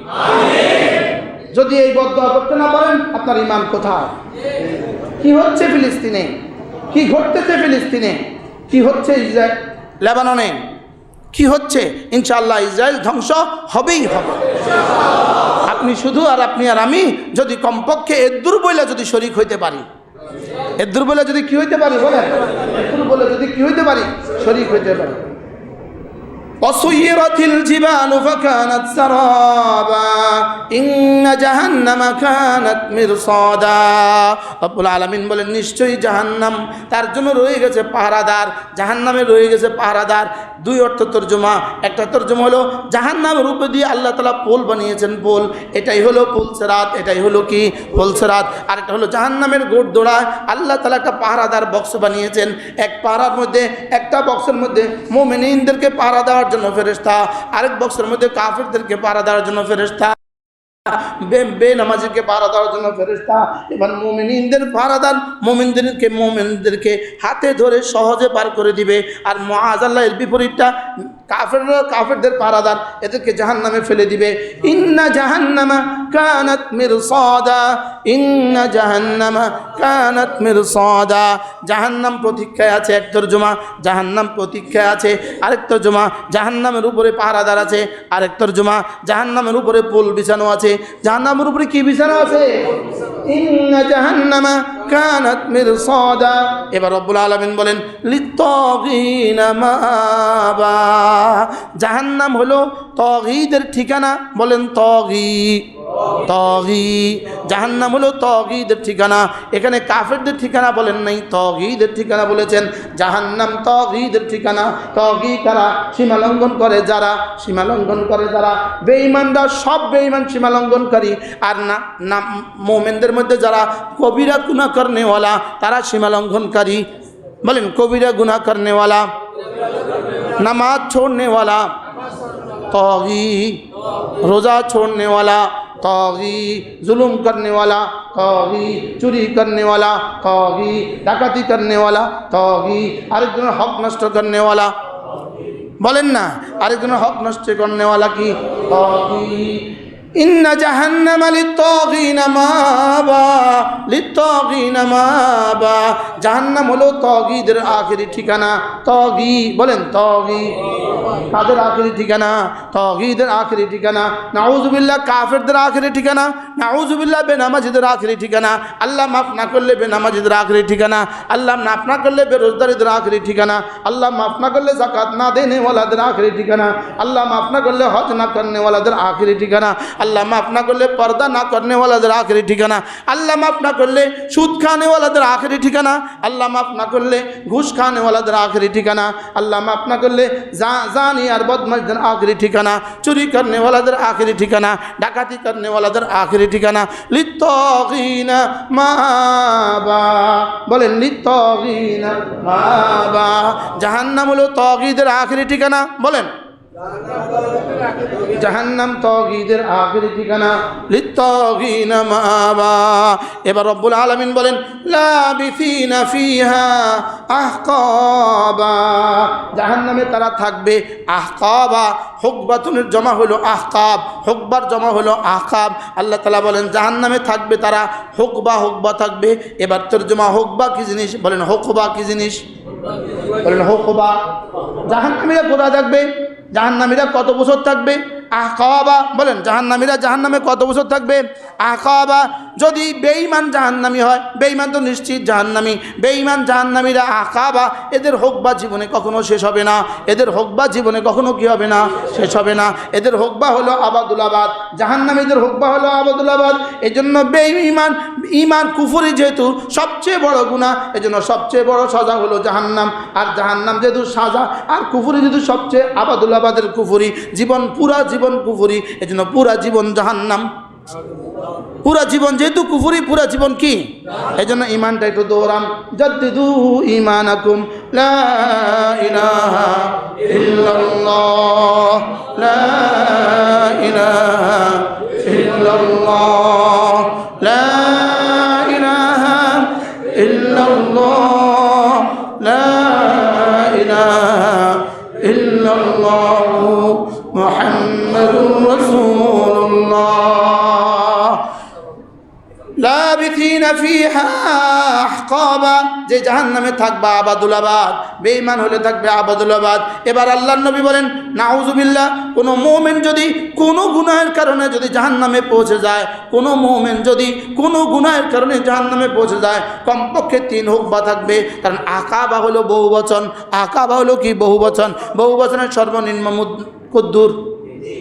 যদি এই বদদোয়া করতে না পারেন আপনার ঈমান কোথায়? কি হচ্ছে ফিলিস্তিনে, কি ঘটতেছে ফিলিস্তিনে, কি হচ্ছে ইসরায়েল লেবাননে, কি হচ্ছে? ইনশাআল্লাহ ইসরায়েল ধ্বংস হবেই হবে। আপনি শুধু আর আপনি আর আমি যদি কমপক্ষে এদ্দুর বইলা যদি শরীক হইতে পারি, এদ্দুর বলে যদি কি হইতে পারি বলেন, এদ্দুর বলে যদি কি হইতে পারি, শরীক হইতে পারি। وسيرت الجبال فكانت سرابا إن جهنم كانت مرصادا। রব্বুল আলামিন বলেন নিশ্চয়ই জাহান্নাম, তার জন্য রয়ে গেছে পাহারাদার, জাহান্নামে রয়ে গেছে পাহারাদার। দুই অর্থ তর্জমা। একটা তর্জমা হলো জাহান্নামের উপর দিয়ে আল্লাহ তাআলা পোল বানিয়েছেন, পোল, এটাই হলো পুল সিরাত, এটাই হলো কি পুল সিরাত। আর একটা হলো জাহান্নামের গোড়দোড়া আল্লাহ তাআলা একটা পাহারাদার বক্স বানিয়েছেন। এক পাহারার মধ্যে, একটা বক্সের মধ্যে মুমিনদেরকে পাহারা দেওয়ার জন্য ফেরেশতা, আরেক বক্সের মধ্যে কাফেরদেরকে পাহারা দেওয়ার জন্য ফেরেশতা, বেনামাজিকে পাহারা দেওয়ার জন্য ফেরেশতা। এবার মুমিনদের পাহারাদার মুমিনদেরকে হাতে ধরে সহজে পার করে দিবে। আর মুআযাল্লাহ এর বিপরীতটা কাফেরদের পাহারাদার, এদেরকে জাহান্নামে ফেলে দিবে। ইন্না জাহান্নামা কানাত মিরসাদা, ইন্না জাহান্নামা কানাত মিরসাদা। জাহান্নাম প্রতীক্ষায় আছে, এক তরজমা। জাহান্নাম প্রতীক্ষায় আছে, আরেক তরজমা। জাহান্নামের উপরে পাহারাদার আছে, আরেক তরজমা। জাহান্নামের উপরে পুল বিছানো আছে। জাহান্নামের উপরে কি বিছানো আছে? ইন্না জাহান্নামা কানাত মিরসাদা। এবার রব্বুল আলামিন বলেন লিত্তাগিনা মাআবা। জাহান্নাম হলো তাগীদের ঠিকানা। বলেন তাগী। তাগী। জাহান্নাম হলো তাগীদের ঠিকানা। এখানে কাফেরদের ঠিকানা বলেন নাই, তাগীদের ঠিকানা বলেছেন। জাহান্নাম তাগীদের ঠিকানা। তাগী কারা? সীমা লঙ্ঘন করে যারা, সীমা লঙ্ঘন করে যারা। বেঈমানরা সব বেঈমান সীমা লঙ্ঘনকারী। আর না মুমিনদের মধ্যে যারা কবিরা গুনাহ করনেওয়ালা তারা সীমা লঙ্ঘনকারী। বলেন কবিরা গুনাহ করনেওয়ালা, नमाज छोड़ने वाला तागी, रोज़ा छोड़ने वाला तागी, जुल्म करने वाला तागी, चुरी करने वाला तागी, डाकती करने वाला तागी, आरेकजনের हक नष्ट करने वाला बोलें ना, आरेकजনের हक नष्ट करने वाला की तागी। इन्ना जहन्नम लित्तागीन माबा, लित्तागीन माबा। জাহান্নাম হলো তাগীদের আখেরি ঠিকানা। তাগী বলেন তাগী কাদের আখেরি ঠিকানা? তাগীদের আখেরি ঠিকানা। নাউযুবিল্লাহ কাফেরদের আখেরি ঠিকানা। নাউযুবিল্লাহ বেনামাজিদের আখেরি ঠিকানা। আল্লাহ মাফ না করলে বেনামাজিদের আখেরি ঠিকানা। আল্লাহ মাফ না করলে বেরোজগারীদের আখেরি ঠিকানা। আল্লাহ মাফ না করলে যাকাত না দেনে ওয়ালাদের আখেরি ঠিকানা। আল্লাহ মাফ না করলে হজ না করনে ওয়ালাদের আখেরি ঠিকানা। अल्लाह माफ़ ना कर ले पर्दा ना करने वाला दर आखिरी ठिकाना। अल्लाह माफ़ ना कर ले सूद खाने वाला दर आखिरी ठिकाना। अल्लाह माफ़ ना कर ले घूस खाने वाला दर आखिरी ठिकाना। अल्लाह माफ़ ना कर ले जानी और बदमाश दर आखिरी ठिकाना। चोरी करने वाला दर आखिरी ठिकाना। डाकती करने वाला दर आखिरी ठिकाना। लित्तागीन माबा, बोले लित्तागीन माबा। जहन्नम हलो तागीদের आखिरी ठिकाना। बोलें জাহান্নাম তাগীদের আখেরি ঠিকানা। লিত্তাগীন মাআবা। এবার রব্বুল আলামিন বলেন লাবিসিনা ফিহা আহকাবা। জাহান্নামে তারা থাকবে আহকাবা। হুকবাতুনের জমা হলো আহকাব, হুকবার জমা হলো আহকাব। আল্লাহ তাআলা বলেন জাহান্নামে থাকবে তারা হুকবা, হুকবা থাকবে। এবার তরজমা হুকবা কি জিনিস? বলেন হুকবা কি জিনিস? বলেন হুকবা। জাহান্নামীরা কোথায় থাকবে? জাহান্নামীরা কত বছর থাকবে? আহকাবা। বলেন জাহান্নামীরা জাহান্নামে কত বছর থাকবে? আহকাবা। যদি বেঈমান জাহান্নামী হয়, বেঈমান তো নিশ্চিত জাহান্নামী। বেঈমান জাহান্নামীরা আহকাবা। এদের হোকবা জীবনে কখনো শেষ হবে না। এদের হোকবা জীবনে কখনো কি হবে না? শেষ হবে না। এদের হোকবা হলো আবাদুলাবাদ। জাহান্নামীদের হোকবা হলো আবাদুলাবাদ। এই জন্য বেঈমান ইমান কুফরি যেহেতু সবচেয়ে বড় গুনাহ, এজন্য সবচেয়ে বড় সাজা হলো জাহান্নাম। আর জাহান্নাম যেহেতু সাজা, আর কুফরি যেহেতু সবচেয়ে আবাদুলাবাদের কুফরি, জীবন পুরা জীবন কুফরি, এজন্য পুরা জীবন জাহান্নাম। পুরা জীবন যেহেতু কুফরি, পুরা জীবন কি? এজন্য ঈমানটা একটু দৌড়ান। জাদ্দিদু ঈমানাকুম লা ইলাহা ইল্লাল্লাহ, লা ইলাহা ইল্লাল্লাহ, লা ইলাহা ইল্লাল্লাহ, লা ইলাহা ইল্লাল্লাহ মুহাম্মাদুর রাসূলুল্লাহ। লাবিথিনা ফিহা আহকাবা। যে জাহান্নামে থাকবে আবাদুলাবাদ, বেঈমান হলে থাকবে আবাদুলাবাদ। এবার আল্লাহর নবী বলেন নাউযুবিল্লাহ, কোনো মুমিন যদি কোনো গুনাহের কারণে যদি জাহান্নামে পৌঁছে যায়, কোনো মুমিন যদি কোনো গুনাহের কারণে জাহান্নামে পৌঁছে যায়, কমপক্ষে 3 হুকবা থাকবে। কারণ আকাবা হলো বহুবচন। আকাবা হলো কি? বহুবচন। বহুবচনের সর্বনিম্ন কদ্দুর?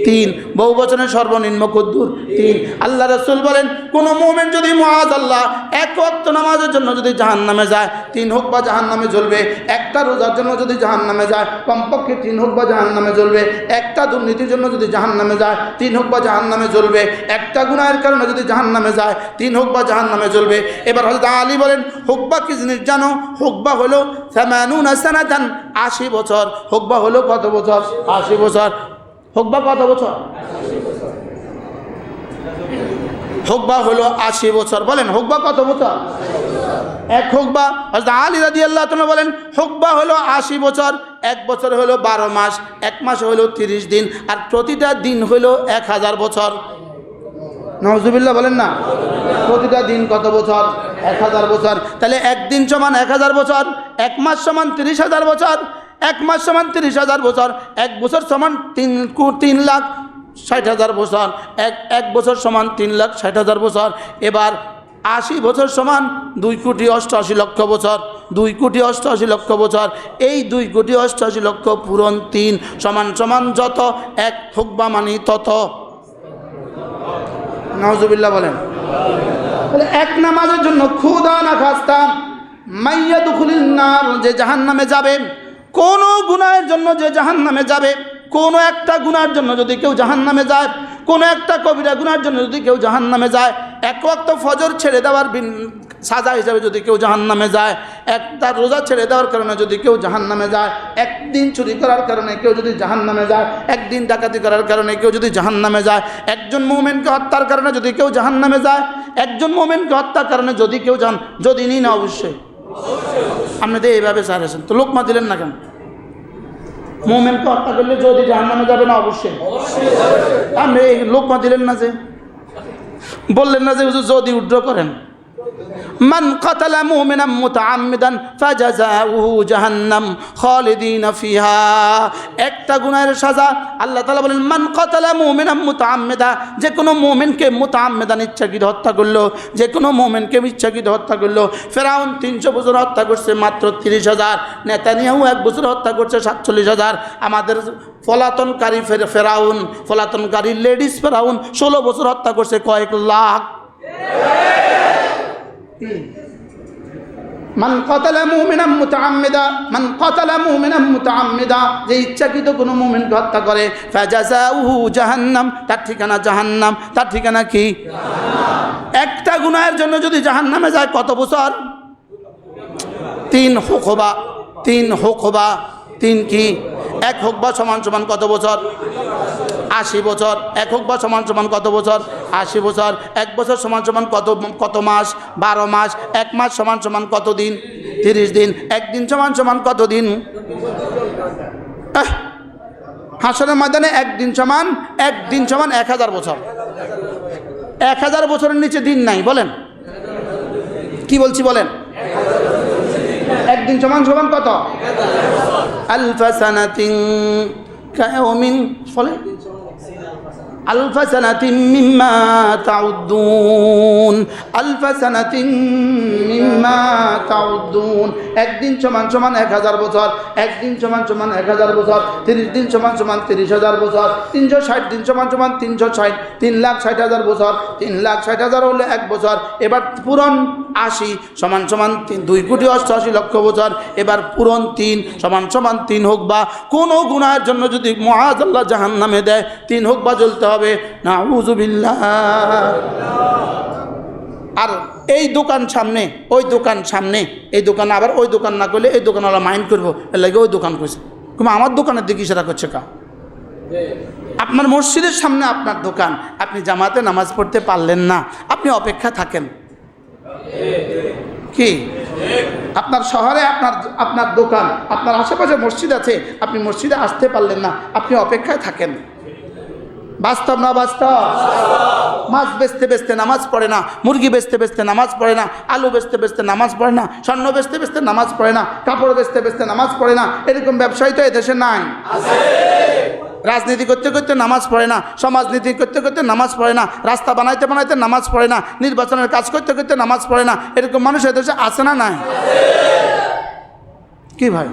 3। বহুবচনের সর্বনিম্ন কদ্দুর? 3। আল্লাহ রাসূল বলেন কোন মুমিন যদি মুআযাল্লাহ এক ওয়াক্ত নামাজের জন্য যদি জাহান্নামে যায়, 3 হুকবা জাহান্নামে জ্বলবে। একটা রোজার জন্য যদি জাহান্নামে যায়, কমপক্ষে 3 হুকবা জাহান্নামে জ্বলবে। একটা দুর্নীতির জন্য যদি জাহান্নামে যায়, 3 হুকবা জাহান্নামে জ্বলবে। একটা গুনাহের কারণে যদি জাহান্নামে যায়, 3 হুকবা জাহান্নামে জ্বলবে। এবার হযরত আলী বলেন হুকবা কি জিনিস জানো? হুকবা হলো 80 সানাতান, 80 বছর। হুকবা হলো কত বছর? 80 বছর। হুকবা কত বছর? হুকবা হলো 80 বছর। বলেন হুকবা কত বছর? এক হুকবা। হযরত আলী রাদিয়াল্লাহু তাআলা বলেন হুকবা হলো 80 বছর। এক বছর হলো 12 মাস, এক মাস হলো 30 দিন, আর প্রতিটা দিন হলো 1000 বছর। নাউযুবিল্লাহ বলেন না। প্রতিটা দিন কত বছর? 1000 বছর। তাহলে একদিন সমান 1000 বছর, এক মাস সমান 30,000 বছর, এক মাস সমান 30,000 বছর, এক বছর সমান 3,60,000 বছর, এক বছর সমান 3,60,000 বছর। এবার 80 বছর সমান 2,88,00,000 বছর। 2,88,00,000 বছর। এই 2,88,00,000 পূরণ 3 সমান সমান যত, এক হুকবা মানি তত। নাউজুবিল্লাহ বলেন। তাহলে এক নামাজের জন্য খুদা না খাস্তা মাইয়াদুখুলিন নার, যে জাহান্নামে যাবে, কোন গুনাহের জন্য যে জাহান্নামে যাবে, কোনো একটা গুনার জন্য যদি কেউ জাহান্নামে যায়, কোনো একটা কবিরা গুনার জন্য যদি কেউ জাহান্নামে যায়, এক ওয়াক্ত ফজর ছেড়ে দেওয়ার সাজা হিসাবে যদি কেউ জাহান্নামে যায়, একটা রোজা ছেড়ে দেওয়ার কারণে যদি কেউ জাহান্নামে যায়, একদিন চুরি করার কারণে কেউ যদি জাহান্নামে যায়, একদিন ডাকাতি করার কারণে কেউ যদি জাহান্নামে যায়, একজন মুমিনকে হত্যার কারণে যদি কেউ জাহান্নামে যায়, একজন মুমিনকে হত্যার কারণে যদি কেউ যদি নিই না, অবশ্যই আপনি তো এইভাবে চাইছেন, তো লোকমা দিলেন না কেন? মুমিনকে হত্যা করলে যদি জাহান্নামে যাবে না, অবশ্যই আপনি এই লোকমা দিলেন না, যে বললেন না যে যদি উড্র করেন, মান কাতালা মুমিনান মুতাআম্মিদান ফাজাযাউহু জাহান্নাম খালিদিনা ফিহা। একটা গুনাহের সাজা আল্লাহ তাআলা বলেন মান কাতালা মুমিনান মুতাআম্মিদা, যে কোনো মুমিনকে মুতাআম্মিদান ইচ্ছাকৃত হত্যা করলো, যে কোনো মুমিনকে ইচ্ছাকৃত হত্যা করলো। ফেরাউন 300 বছর হত্যা করছে মাত্র 30,000, নেতানিয়াহু 1 বছর হত্যা করছে 47,000। আমাদের পলাতনকারী ফেরাউন, পলাতনকারী লেডিস ফেরাউন 16 বছর হত্যা করছে কয়েক লাখ। মান কাতালা মুমিনান মুতাআম্মিদা, মান কাতালা মুমিনান মুতাআম্মিদা, যে ইচ্ছাকৃত কোনো মুমিনকে হত্যা করে, ফাজাযাউহু জাহান্নাম, তার ঠিকানা জাহান্নাম। তার ঠিকানা কি? একটা গুনাহের জন্য যদি জাহান্নামে যায় কত বছর? 3 হুকবা। 3 হুকবা, 3 কি? 1 হুকবা সমান সমান কত বছর? 80 বছর। 1 হুকবা সমান সমান কত বছর? 80 বছর। 1 বছর সমান সমান কত মাস? 12 মাস। 1 মাস সমান সমান কত দিন? 30 দিন। 1 দিন সমান সমান কত দিন? হাসরের ময়দানে 1 দিন সমান 1000 বছর। 1000 বছরের নিচে দিন নাই। বলেন কি বলছি বলেন? 1 দিন সমান সমান কত? আলফা সানাতিন কায়াউমিন, ফলে আলফা সানাতিন মিম্মা তাউদ্দুন, আলফা সানাতিন মিম্মা তাউদ্দুন। 1 দিন সমান সমান 1000 বছর, 1 দিন সমান সমান 1000 বছর, 30 দিন সমান সমান 30,000 বছর, 360 দিন সমান সমান 360, 3,60,000 বছর, 3,60,000 হলে 1 বছর। এবার পূরণ 80 সমান সমান 2,88,00,000 বছর। এবার পূরণ 3 সমান সমান 3 হুকবা। কোনো গুনাহের জন্য যদি মুআযাল্লাহ জাহান্নামে দেয়, 3 হুকবা জ্বলতে হবে। নাউযুবিল্লাহ। আর এই দোকান সামনে, ওই দোকান সামনে, এই দোকান আবার ওই দোকান না করলে এই দোকানওয়ালা মাইন্ড করবো, এর লাগে ওই দোকান করছে। কিন্তু আমার দোকানের দিকে ইশারা করছে কা? আপনার মসজিদের সামনে আপনার দোকান, আপনি জামাতে নামাজ পড়তে পারলেন না, আপনি অপেক্ষা থাকেন। কি আপনার শহরে আপনার দোকান, আপনার আশেপাশে মসজিদ আছে, আপনি মসজিদে আসতে পারলেন না, আপনি অপেক্ষায় থাকেন। বাস্তব না বাস্তব? মাছ বেচতে বেচতে নামাজ পড়ে না, মুরগি বেচতে বেচতে নামাজ পড়ে না, আলু বেচতে বেচতে নামাজ পড়ে না, স্বর্ণ বেচতে বেচতে নামাজ পড়ে না, কাপড় বেচতে বেচতে নামাজ পড়ে না। এরকম ব্যবসায়ী তো এদেশে নাই। রাজনীতি করতে করতে নামাজ পড়ে না, সমাজনীতি করতে করতে নামাজ পড়ে না, রাস্তা বানাইতে বানাইতে নামাজ পড়ে না, নির্বাচনের কাজ করতে করতে নামাজ পড়ে না। এরকম মানুষ এদেশে আছে না নাই? কি ভাই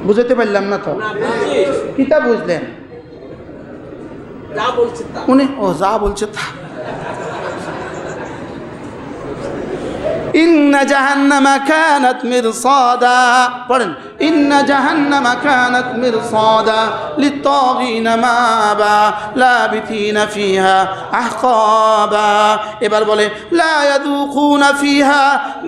বুঝতে পারলাম না তো? কিতা বুঝলেন? উনি ও যা বলছে তা। ইন্না জাহান্নামা কানাত মিরসাদা, পড়েন ইন্না জাহান্নামা কানাত মিরসাদা লিত্তাগিনা মাবা লাবিথিনা ফিহা আহকাবা। এবার বলে লা ইয়াযুকুনা ফিহা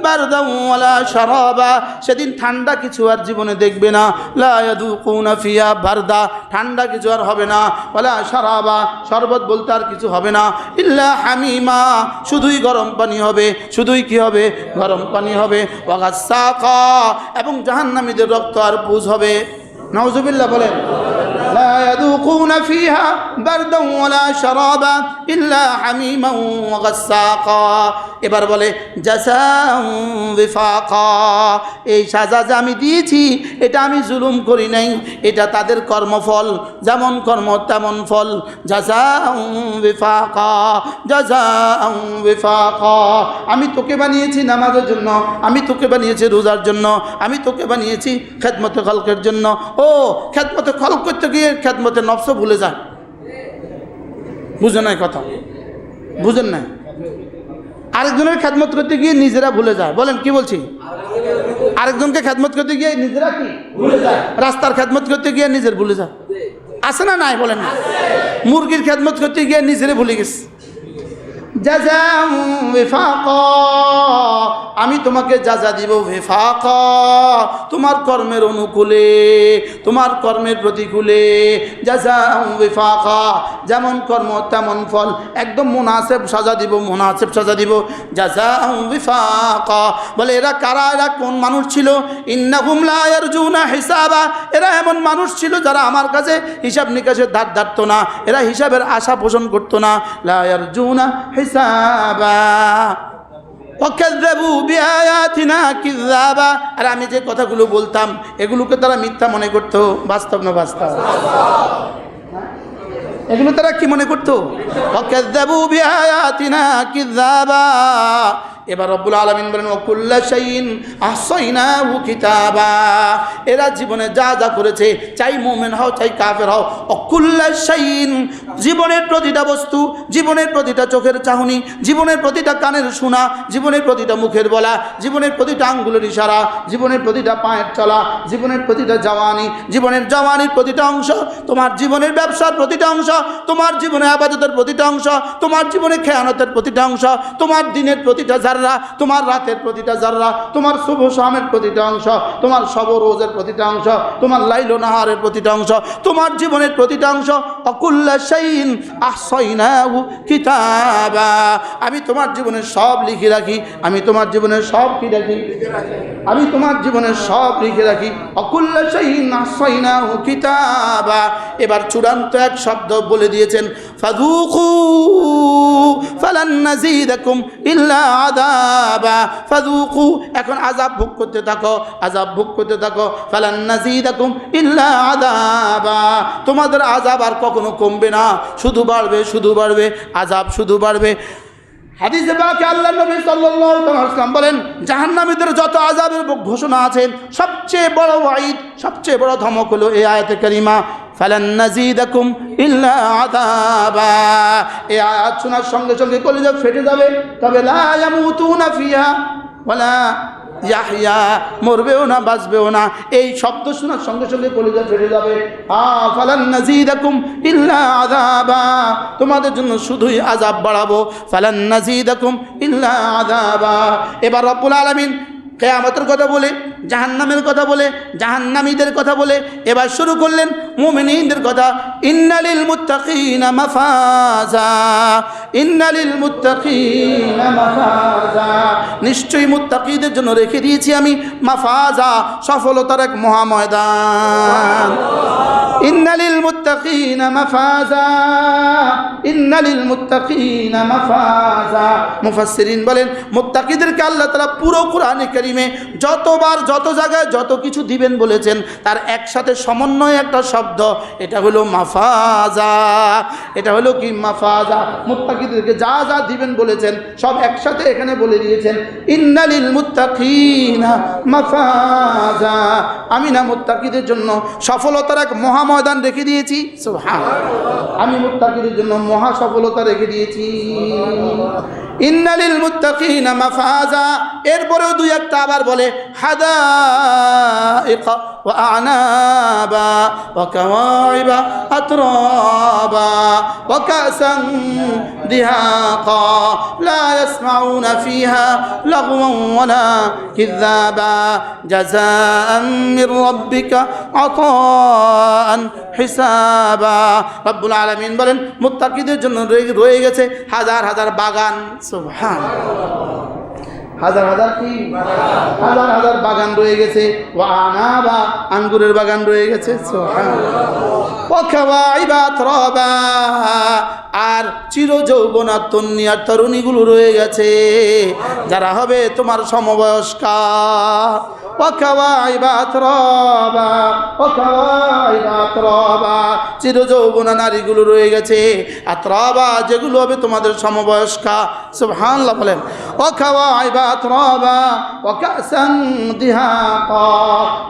বারদান ওয়ালা শারাবা, সেদিন ঠান্ডা কিছু আর জীবনে দেখবে না। লা ইয়াযুকুনা ফিহা বারদা, ঠান্ডা কিছু আর হবে না, ওয়ালা শারাবা, শরবত বলতে আর কিছু হবে না, ইল্লা হামিমা, শুধুই গরম পানি হবে। শুধুই কি হবে? গরম পানি হবে। ওয়াগাসসাকা, এবং জাহান্নামীদের রক্ত আর পুজ হবে। নাউযুবিল্লাহ বলেন। লা ইয়াযুকুনা ফিহা বারদান ওয়ালা শারাবা ইল্লা হামিমান ওয়া গাসসাকা। এবার বলে জাযাআন বিফাকা, এই সাজা যে আমি দিয়েছি এটা আমি জুলুম করি নাই, এটা তাদের কর্মফল, যেমন কর্ম তেমন ফল। জাযাআন বিফাকা, জাযাআন বিফাকা। আমি তোকে বানিয়েছি নামাজের জন্য, আমি তোকে বানিয়েছি রোজার জন্য, আমি তোকে বানিয়েছি খেদমতে খালকের জন্য। ও খেদমতে খালক করতে গিয়ে খেদমতে নফস ভুলে যায়। বুঝো নাই কথা? বুঝেন না? আরেকজনের খেদমত করতে গিয়ে নিজেরা ভুলে যায়। বলেন কি বলছি? আরেকজনকে খেদমত করতে গিয়ে নিজেরা কি ভুলে যায়? রাস্তার খেদমত করতে গিয়ে নিজের ভুলে যায়, আছে না নাই? বলেন না? মুরগির খেদমত করতে গিয়ে নিজেরে ভুলে গেছে। জাযাউ ওয়াফাকা, আমি তোমাকে যাজা দিব ওয়াফাকা, তোমার কর্মের অনুকূলে, তোমার কর্মের প্রতিকূলে। জাযাউ ওয়াফাকা, যেমন কর্ম তেমন ফল, একদম মুনাসিব সাজা দিব, মুনাসিব সাজা দিব। জাযাউ ওয়াফাকা, বলে এরা কারা? এরা কোন মানুষ ছিল? ইন্নাহুম লা ইয়ারজুনা হিসাবা, এরা এমন মানুষ ছিল যারা আমার কাছে হিসাব নিকাশের ধার ধারতো না, এরা হিসাবের আশা পোষণ করতো না। লা ইয়ারজুনা হিসাবা ওয়াকাযযাবু বিআয়াতিনা কিযাবা, আর আমি যে কথাগুলো বলতাম এগুলোকে তারা মিথ্যা মনে করতো। বাস্তব না বাস্তব? এগুলো তারা কি মনে করতো? ওয়াকাযযাবু বিআয়াতিনা কিযাবা। এবার রব্বুল আলামিন বলেন ওয়াকুল্লা শাইইন আহসাইনাহু কিতাবা, এরা জীবনে যা যা করেছে, চাই মুমিন হও চাই কাফের হও, ওয়াকুল্লা শাইইন, জীবনের প্রতিটা বস্তু, জীবনের প্রতিটা চোখের চাহনি, জীবনের প্রতিটা কানের শোনা, জীবনের প্রতিটা মুখের বলা, জীবনের প্রতিটা আঙ্গুলের ইশারা, জীবনের প্রতিটা পায়ের চলা, জীবনের প্রতিটা জওয়ানি, জীবনের জওয়ানির প্রতিটা অংশ, তোমার জীবনের ব্যবসার প্রতিটা অংশ, তোমার জীবনে ইবাদতের প্রতিটা অংশ, তোমার জীবনে খেয়ানতের প্রতিটা অংশ, তোমার দিনের প্রতিটা জাররা, তোমার রাতের প্রতিটা জাররা, তোমার শুভ শামের প্রতিটা অংশ, তোমার শব রোজের প্রতিটা অংশ, তোমার লাইল নাহারের প্রতিটা অংশ, তোমার জীবনের প্রতিটা অংশ। ওয়াকুল্লা শাইইন আহসাইনাহু কিতাবা, আমি তোমার জীবনের সব লিখে রাখি, আমি তোমার জীবনের সব কি রাখি? আমি তোমার জীবনের সব লিখে রাখি। ওয়াকুল্লা শাইইন আহসাইনাহু কিতাবা। এবার চূড়ান্ত এক শব্দ বলে দিয়েছেন, ফাযুকু ফালান নাযীদাকুম ইল্লা আযাবা, ফাযুকু, এখন আযাব ভোগ করতে থাকো, আযাব ভোগ করতে থাকো। ফালান নাযীদাকুম ইল্লা আযাবা, তোমাদের আযাব আর কখনো কমবে না, শুধু বাড়বে, শুধু বাড়বে, আযাব শুধু বাড়বে। হাদিসে পাকে আল্লাহ নবী সাল্লাল্লাহু আলাইহি ওয়াসাল্লাম বলেন, জাহান্নামীদের যত আযাবের ঘোষণা আছে, সবচেয়ে বড় ওয়াইদ, সবচেয়ে বড় ধমক হলো এই আয়াতে কারিমা, ফালান নাযীদাকুম ইল্লা আযাবা। এই আয়াত শোনার সঙ্গে সঙ্গে কলিজা ফেটে যাবে, তবে লা ইয়ামুতুনা ফিহা ওয়ালা ইয়াহইয়া, মরবেও না বাঁচবেও না। এই শব্দ শোনার সঙ্গে সঙ্গে কলিজা ফেটে যাবে। ফালান নাযীদাকুম ইল্লা আযাবা, তোমাদের জন্য শুধুই আযাব বাড়াবো। ফালান নাযীদাকুম ইল্লা আযাবা। এবার রব্বুল আলামিন কিয়ামতের কথা বলে, জাহান্নামের কথা বলে, জাহান্নামীদের কথা বলে এবার শুরু করলেন মুমিনদের কথা। ইন্নালিল মুত্তাকিনা মাফাজা, ইন্নালিল মুত্তাকিনা মাফাজা, নিশ্চয়ই মুত্তাকিদের জন্য রেখে দিয়েছি আমি মাফাজা, সফলতার এক মহা ময়দান। ইন্নালিল মুত্তাকিনা মাফাজা, ইন্নালিল মুত্তাকিনা মাফাজা। মুফাসসিরিন বলেন, মুত্তাকিদেরকে আল্লাহ তাআলা পুরো কোরআনে কারীমে যতবার যত জায়গায় যত কিছু দিবেন বলেছেন, তার একসাথে সমন্বয় একটা শব্দ, এটা হলো মাফাজা। এটা হলো কি? মাফাজা। মুত্তাকিদেরকে যা যা দিবেন বলেছেন সব একসাথে এখানে বলে দিয়েছেন, ইন্নালিল মুত্তাকিনা মাফাজা, আমি না মুত্তাকিদের জন্য সফলতার এক মহা ময়দান রেখে দিয়েছি। সুবহানাল্লাহ, আমি মুত্তাকিদের জন্য মহা সফলতা রেখে দিয়েছি। ইন্নালিল মুত্তাকিনা মাফাজা। এরপরেও দুই একটা আবার বলে, হাদাইকা ওয়া আনাবা ওয়া কাওয়াইবা আতরাবা ওয়া কাসান দিহাকা লা ইয়াসমাউনা ফিহা লাগওয়ান ওয়ালা কিযাবা জাযাআন মির রাব্বিকা আতাআন হিসাবা। রব্বুল আলামিন বলেন, মুত্তাকিদের জন্য রয়ে গেছে হাজার হাজার বাগান। সুবহানাল্লাহ, হাজার হাজার কি? হাজার হাজার বাগান রয়ে গেছে। ওয়া আনাবা, আঙ্গুরের বাগান রয়ে গেছে। সুবহানাল্লাহ। ওয়া কাওয়াইবা আতরাবা, আর চির যৌবনা তন্নি আর তরুণীগুলো রয়ে গেছে, যারা হবে তোমার সমবয়স্কা। ওয়া কাওয়াইবা আতরাবা, ওয়া কাওয়াইবা আতরাবা, চির যৌবনা নারীগুলো রয়ে গেছে। আতরাবা, যেগুলো হবে তোমাদের সমবয়স্কা। সুবহানাল্লাহ বলেন। ওয়া কাওয়াইবা আতরাবা ওয়া কাসান দিহাকা,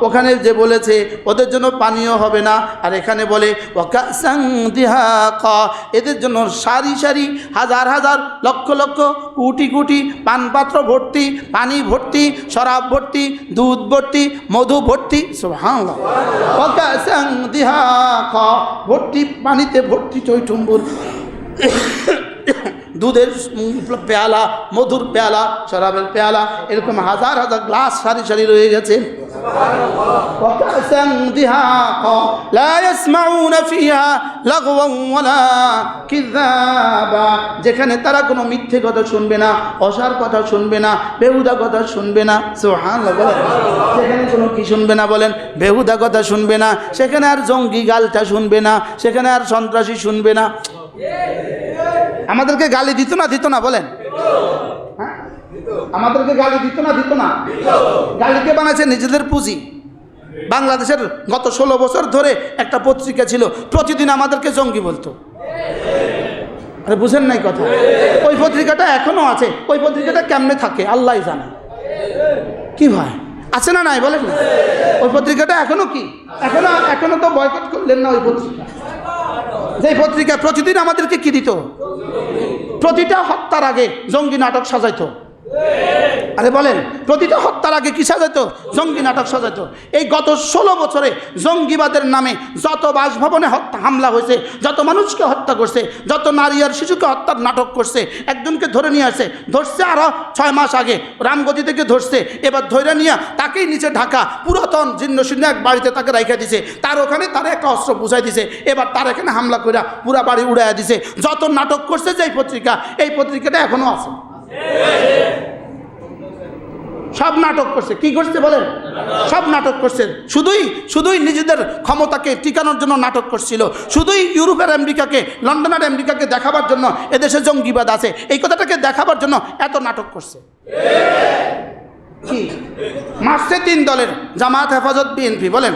ওখানে যে বলেছে ওদের জন্য পানীয় হবে না, আর এখানে বলে ওয়া কাসান দিহাকা, এদের জন্য সারি সারি হাজার হাজার লক্ষ লক্ষ কোটি কোটি পানপাত্র ভর্তি, পানি ভর্তি, শরাব ভর্তি, দুধ ভর্তি, মধু ভর্তি। সুবহানাল্লাহ। ওয়া কাসান দিহাকা, ভর্তি পানিতে ভর্তি টইটুম্বুর, দুধের পেয়ালা, মধুর পেয়ালা, শরাবের পেয়ালা, এরকম হাজার হাজার গ্লাস সারি সারি রয়ে গেছে। যেখানে তারা কোনো মিথ্যে কথা শুনবে না, অসার কথা শুনবে না, বেহুদা কথা শুনবে না। সুবহানাল্লাহ বলেন। সেখানে কোনো কি শুনবে না বলেন? বেহুদা কথা শুনবে না, সেখানে আর জঙ্গি গালটা শুনবে না, সেখানে আর সন্ত্রাসী শুনবে না। আমাদেরকে গালি দিত না বলেন? হ্যাঁ, আমাদেরকে গালি দিত না? গালিকে বানাচ্ছে নিজেদের পুঁজি। বাংলাদেশের গত 16 বছর ধরে একটা পত্রিকা ছিল, প্রতিদিন আমাদেরকে জঙ্গি বলতো। আরে বুঝেন নাই কথা? ওই পত্রিকাটা এখনো আছে। ওই পত্রিকাটা কেমনে থাকে আল্লাহ জানে। কি ভাই আছে না নাই বলেন? ওই পত্রিকাটা এখনো কি, এখনো তো বয়কট করলেন না ওই পত্রিকা। যে পত্রিকা প্রতিদিন আমাদেরকে কি দিত? প্রতিটা হত্যার আগে জঙ্গি নাটক সাজাইতো। আরে বলেন, প্রতিটা হত্যার আগে কি সাজাইতো? জঙ্গি নাটক সাজাইতো। এই গত 16 বছরে জঙ্গিবাদের নামে যত বাসভবনে হামলা হয়েছে, যত মানুষকে হত্যা করছে, যত নারী আর শিশুকে হত্যার নাটক করছে, একজনকে ধরে নিয়ে আসছে, ধরছে আরো 6 মাস আগে রামগতি থেকে ধরছে, এবার ধরে নিয়ে তাকেই নিচে ঢাকা পুরাতন জীর্ণ শীর্ণ এক বাড়িতে তাকে রাইখা দিছে, তার ওখানে তার একটা অস্ত্র বুঝাই দিছে, এবার তার এখানে হামলা করে পুরা বাড়ি উড়াইয়া দিছে। যত নাটক করছে যে এই পত্রিকাটা এখনো আছে। সব নাটক করছে। কি করছে বলেন? সব নাটক করছে। শুধুই নিজেদের ক্ষমতাকে টিকানোর জন্য নাটক করছিল। শুধুই ইউরোপের আমেরিকাকে, লন্ডনের আমেরিকাকে দেখাবার জন্য এদেশে জঙ্গিবাদ আছে, এই কথাটাকে দেখাবার জন্য এত নাটক করছে। কি মারছে 3 দলের, জামাত, হেফাজত, বিএনপি। বলেন,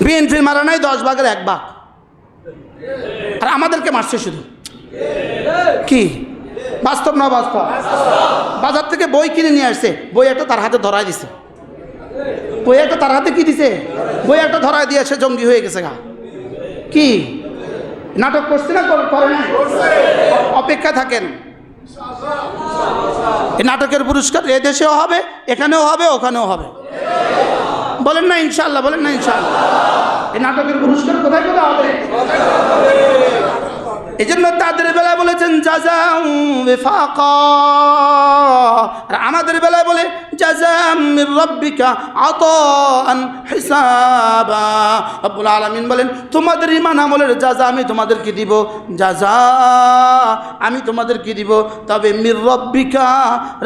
বিএনপির মারা নাই 10 ভাগের 1 ভাগ, আর আমাদেরকে মারছে শুধু। কি বাস্তব না বাস্তব? বাজার থেকে বই কিনে নিয়ে আসছে, বই একটা তার হাতে ধরাই দিছে। বই একটা তার হাতে কি দিছে? বই একটা ধরাই দিয়ে সে জঙ্গি হয়ে গেছে গা। কি নাটক করছে না করে না? অপেক্ষা থাকেন, এই নাটকের পুরস্কার এদেশেও হবে, এখানেও হবে, ওখানেও হবে। বলেন না ইনশাআল্লাহ? বলেন না ইনশাআল্লাহ? এই নাটকের পুরস্কার কোথায় কোথায় হবে? এই জন্য তাদের বেলায় বলেছেন জাযাউ ওয়াফাকা, আর আমাদের বেলায় বলে জাযাম মির রাব্বিকা আতাআন হিসাবা। রব্বুল আলামিন বলেন, তোমাদের ঈমান আমলের জাযা আমি তোমাদেরকে দিব, জাযা আমি তোমাদেরকে দিব, তবে মির রাব্বিকা,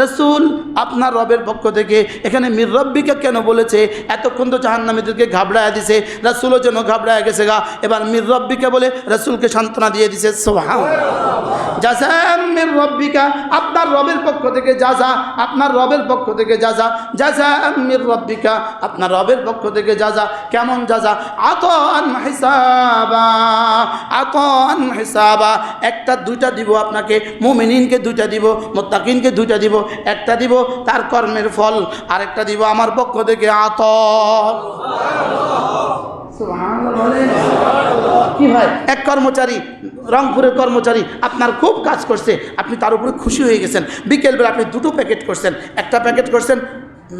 রাসূল আপনার রবের পক্ষ থেকে। এখানে মির রাব্বিকা কেন বলেছে? এতক্ষণ তো জাহান্নামীদেরকে ঘাবড়ায় দিছে, রাসূলও যেন ঘাবড়ায় গেছে গা, এবার মির রাব্বিকা বলে রাসূলকে সান্ত্বনা দিয়ে দিছে। জাযাম মির রাব্বিকা, আপনার রবের পক্ষ থেকে জাযা, আপনার রবের পক্ষ থেকে জাযা, জাযাম মির রাব্বিকা, আপনার রবের পক্ষ থেকে জাযা। কেমন জাযা? আতাআন হিসাবা, আতাআন হিসাবা। একটা 2টা দিব আপনাকে, মুমিনিনকে 2টা দিব, মুত্তাকিনকে 2টা দিব। একটা দিব তার কর্মের ফল, আরেকটা দিব আমার পক্ষ থেকে আতা। কি ভাই, এক কর্মচারী, রংপুরের কর্মচারী আপনার খুব কাজ করছে, আপনি তার উপরে খুশি হয়ে গেছেন। বিকেলবেলা আপনি 2টো প্যাকেট করছেন, একটা প্যাকেট করছেন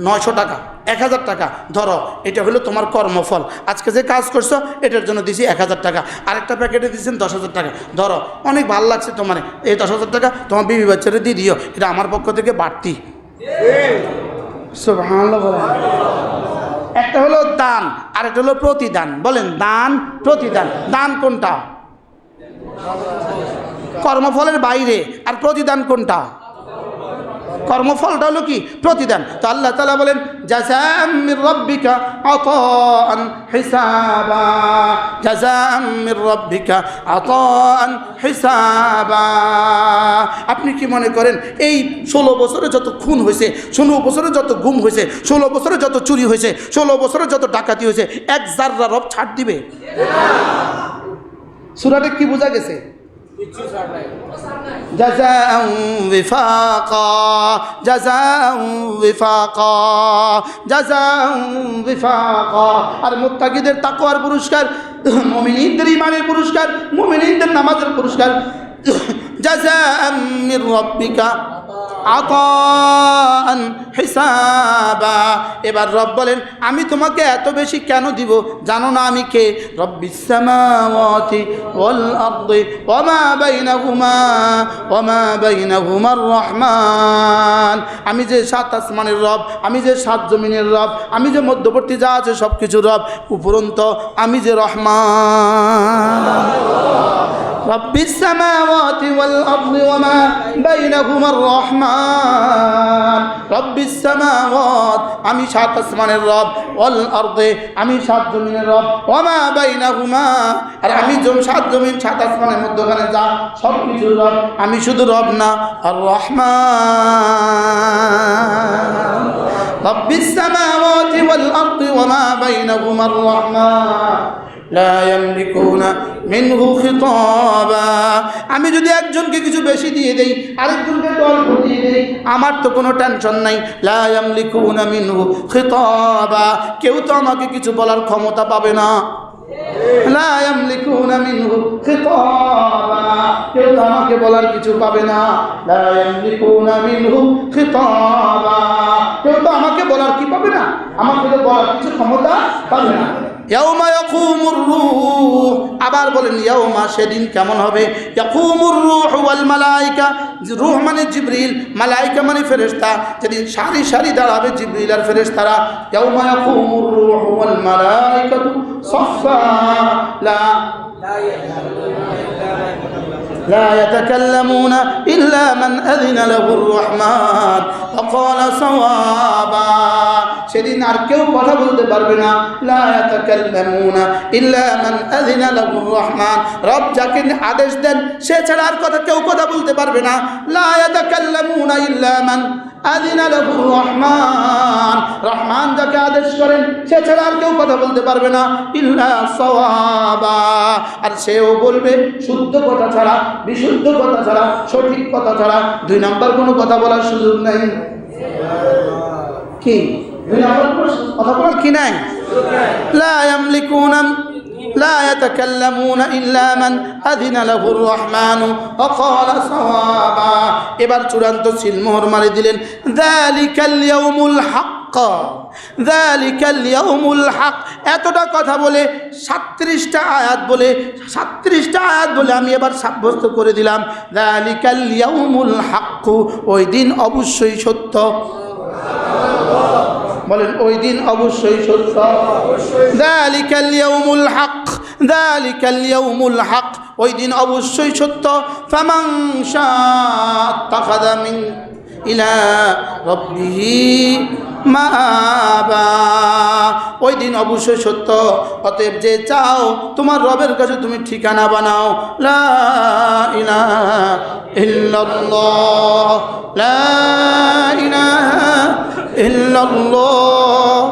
900 টাকা, 1000 টাকা, ধরো এটা হলো তোমার কর্মফল। আজকে যে কাজ করছো এটার জন্য দিছি 1000 টাকা, আরেকটা প্যাকেটে দিয়েছেন 10,000 টাকা। ধরো অনেক ভালো লাগছে তোমার, এই 10,000 টাকা তোমার বিবি বাচ্চারে দিয়ে দিও, এটা আমার পক্ষ থেকে বাড়তি। সুবহানাল্লাহ বলেন। একটা হলো দান, আর একটা হলো প্রতিদান। বলেন, দান, প্রতিদান। দান কোনটা? কর্মফলের বাইরে। আর প্রতিদান কোনটা? কর্মফলটা হলো কি? প্রতিদান। তো আল্লাহ তাআলা বলেন জাযাম মির রাব্বিকা আতাআন হিসাবা, জাযাম মির রাব্বিকা আতাআন হিসাবা। আপনি কি মনে করেন এই 16 বছরে যত খুন হয়েছে, 16 বছরে যত গুম হয়েছে, 16 বছরে যত চুরি হয়েছে, 16 বছরে যত ডাকাতি হয়েছে, 1 জাররা রব ছাড় দিবে? সূরাতে কি বোঝা গেছে? জাযাআন ওয়িফাকা, জাযাআন ওয়িফাকা, জাযাআন ওয়িফাকা। আর মুত্তাকিদের তাকওয়ার পুরস্কার, মুমিনদের ঈমানের পুরস্কার, মুমিনদের নামাজের পুরস্কার। জাযাআন মির রাব্বিকা আতাআন হিসাবা। এবার রব বলেন, আমি তোমাকে এত বেশি কেন দিব জানো না আমি কে? রব্বিস সামাওয়াতি ওয়াল আরদি ওয়া মা বাইনাহুমার রহমান। আমি যে সাত আসমানের রব, আমি যে সাত জমিনের রব, আমি যে মধ্যবর্তী যা আছে সব কিছুর রব, উপরন্ত আমি যে রহমান। রব্বিস সামাওয়াতি ওয়াল আরদি ওয়া মা বাইনাহুমার রহমান। রব্বিস সামাওয়াত, আমি সাত আসমানের রব, ওয়াল আরদি, আমি সাত জমিনের রব, ওয়া মা বাইনাহুমা, আর আমি সাত জমিন সাত আসমানের মধ্যখানে যা সব কিছুর রব। আমি শুধু রব না, আর রহমান। রব্বিস সামাওয়াতি ওয়াল আরদি ওয়া মা বাইনাহুমার রহমান লা ইয়ামলিকুনা মিনহু খিতাবা। আমি যদি একজনকে কিছু বেশি দিয়ে দেই, আরেকজনকে একটু অল্প দিয়ে দেই, আমার তো কোনো টেনশন নাই। লা ইয়ামলিকুনা মিনহু খিতাবা, কেউ তো আমাকে কিছু বলার ক্ষমতা পাবে না। লা ইয়ামলিকুনা মিনহু খিতাবা, কেউ তো আমাকে বলার কিছু পাবে না। লা ইয়ামলিকুনা মিনহু খিতাবা, কেউ তো আমাকে বলার কি পাবে না, আমাকে তো বলার কিছু ক্ষমতা পাবে না। ইয়াউমা ইয়াকুমুর রূহ, আবার বলেন ইয়াউমা, সেদিন কেমন হবে? ইয়াকুমুর রূহ ওয়াল মালায়েকা, রূহ মানে জিবরিল, মালায়েকা মানে ফেরেশতা। যেদিন সারি সারি দাঁড়াবে জিবরিল আর ফেরেশতারা। ইয়াউমা ইয়াকুমুর রূহ ওয়াল মালায়েকাতু সাফফা لا يتكلمون إلا من أذن له الرحمن وقال صوابا। সেদিন আর কেউ কথা বলতে পারবে না। لا يتكلمون إلا من أذن له الرحمن, রব যাকে আদেশ দেন সে ছাড়া আর কেউ কথা বলতে পারবে না। لا يتكلمون إلا من أذن له الرحمن, রহমান যাকে আদেশ করেন সে ছাড়া আর কেউ কথা বলতে পারবে না। ইল্লা সাওয়াবা, আর সেও বলবে শুদ্ধ কথা ছাড়া, বিশুদ্ধ কথা ছাড়া, সঠিক কথা ছাড়া। দুই নাম্বার কোনো কথা বলার সুযোগ নাই। কি দুই নাম্বার কথা বলার কি নাই? লা ইয়ামলিকুনা لا يتكلمون إلا من أذن له الرحمن وقال صوابا। এবার চূড়ান্ত সিলমোহর মারি দিলেন। যালিকাল ইয়াউমুল হক, যালিকাল ইয়াউমুল হক। এতটা কথা বলে 37টা আয়াত বলে 37টা আয়াত বলে আমি এবার সাব্যস্ত করে দিলাম যালিকাল ইয়াউমুল হক, ওই দিন অবশ্যই সত্য। বলেন ওই দিন অবশ্যই সত্য। যালিকাল ইয়াউমুল হক, যালিকাল ইয়াউমুল হক, ওই দিন অবশ্যই সত্য। ফামান শাআত্তাখাযা মিন ইলা রাব্বিহি মাআবা, ওই দিন অবশ্যই সত্য। অতএব যে চাও তোমার রবের কাছে তুমি ঠিকানা বানাও। লা ইলাহা ইল্লাল্লাহ, লা ইলাহা ইল্লাল্লাহ,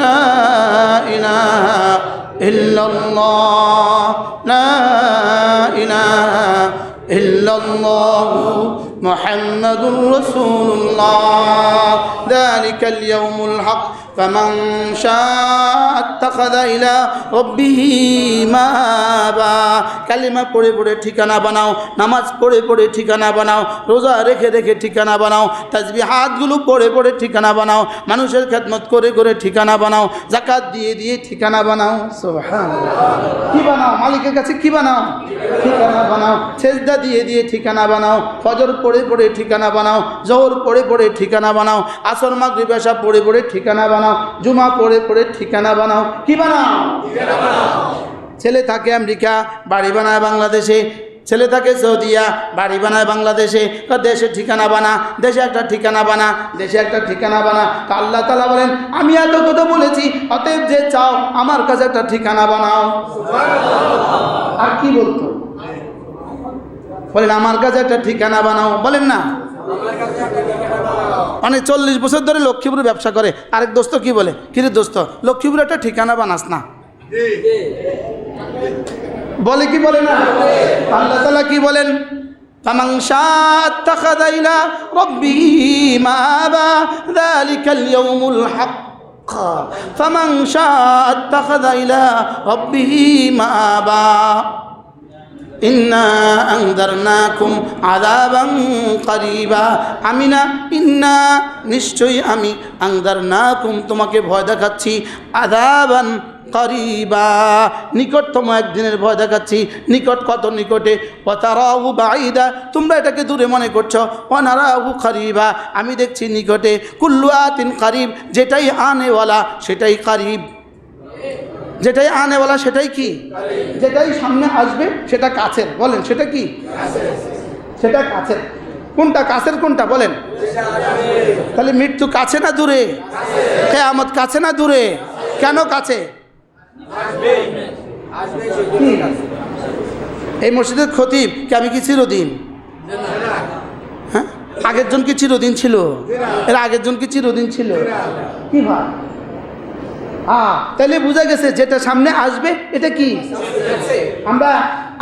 লা ইলাহা ইল্লাল্লাহ, লা ইলাহা ইল্লাল্লাহ মুহাম্মাদুর রাসূলুল্লাহ। যালিকাল ইয়াউমুল হক ফামান শাআ আত্তাখাযা ইলা রাব্বিহি মাআবা। কালিমা পড়ে পড়ে ঠিকানা বানাও, নামাজ পড়ে পড়ে ঠিকানা বানাও, রোজা রেখে রেখে ঠিকানা বানাও, তাসবিহাতগুলো পড়ে পড়ে ঠিকানা বানাও, মানুষের খেদমত করে করে ঠিকানা বানাও, যাকাত দিয়ে দিয়ে ঠিকানা বানাও। সুবহানাল্লাহ। কি বানাও? মালিকের কাছে কি বানাও? ঠিকানা বানাও। সেজদা দিয়ে দিয়ে ঠিকানা বানাও, ফজর পড়ে পড়ে ঠিকানা বানাও, জোহর পড়ে পড়ে ঠিকানা বানাও, আসর মাগরিব এশা পড়ে পড়ে ঠিকানা বানাও, জুমা পড়ে পড়ে ঠিকানা বানাও। কি বানাও? ঠিকানা বানাও। ছেলে থাকে আমেরিকা, বাড়ি বানায় বাংলাদেশে, ছেলে থাকে সৌদিয়া, বাড়ি বানায় বাংলাদেশে। দেশে ঠিকানা বানা, দেশে একটা ঠিকানা বানা, দেশে একটা ঠিকানা বানা। তা আল্লাহ তাআলা বলেন আমি এত কথা বলেছি, অতএব যে চাও আমার কাছে একটা ঠিকানা বানাও। আর কি বলতো? বলেন আমার কাছে একটা ঠিকানা বানাও। বলেন না, মানে 40 বছর ধরে লক্ষ্মীপুরে ব্যবসা করে। আরেক দোস্ত কি বলে, কিরে দোস্ত লক্ষ্মীপুরে একটা ঠিকানা বানাস না? বলে কি বলে না? আল্লাহ তাআলা কি বলেন? ফামান শাআ আত্তাখাযা ইলা রাব্বিহি মাআবা যালিকাল ইয়াউমুল হক ফামান শাআ আত্তাখাযা ইলা রাব্বিহি মাআবা ইন্না আনযারনাকুম আযাবান করিবা। আমি না, ইন্না নিশ্চয়ই আমি, আনযারনাকুম তোমাকে ভয় দেখাচ্ছি, আযাবান করিবা নিকটতম একদিনের ভয় দেখাচ্ছি। নিকট কত নিকটে? ওয়া তারাহু বাঈদা তোমরা এটাকে দূরে মনে করছো, ওয়া নারাহু করিবা আমি দেখছি নিকটে। কুল্লু আতিন করিব যেটাই আনেওয়ালা সেটাই করিব, যেটাই আনেওয়ালা সেটাই কি? যেটাই সামনে আসবে সেটা কাছের। বলেন সেটা কি? সেটা কাছের। কোনটা কাছের কোনটা বলেন? তাহলে মৃত্যু কাছে না দূরে? কিয়ামত কাছে না দূরে? কেন কাছে? এই মসজিদের খতিব কি আমি কি চিরদিন? হ্যাঁ, আগের জন কি চিরদিন ছিল? এর আগের জন কি চিরদিন ছিল? কি ভাই? তাহলে বোঝা গেছে যেটা সামনে আসবে এটা কি? আমরা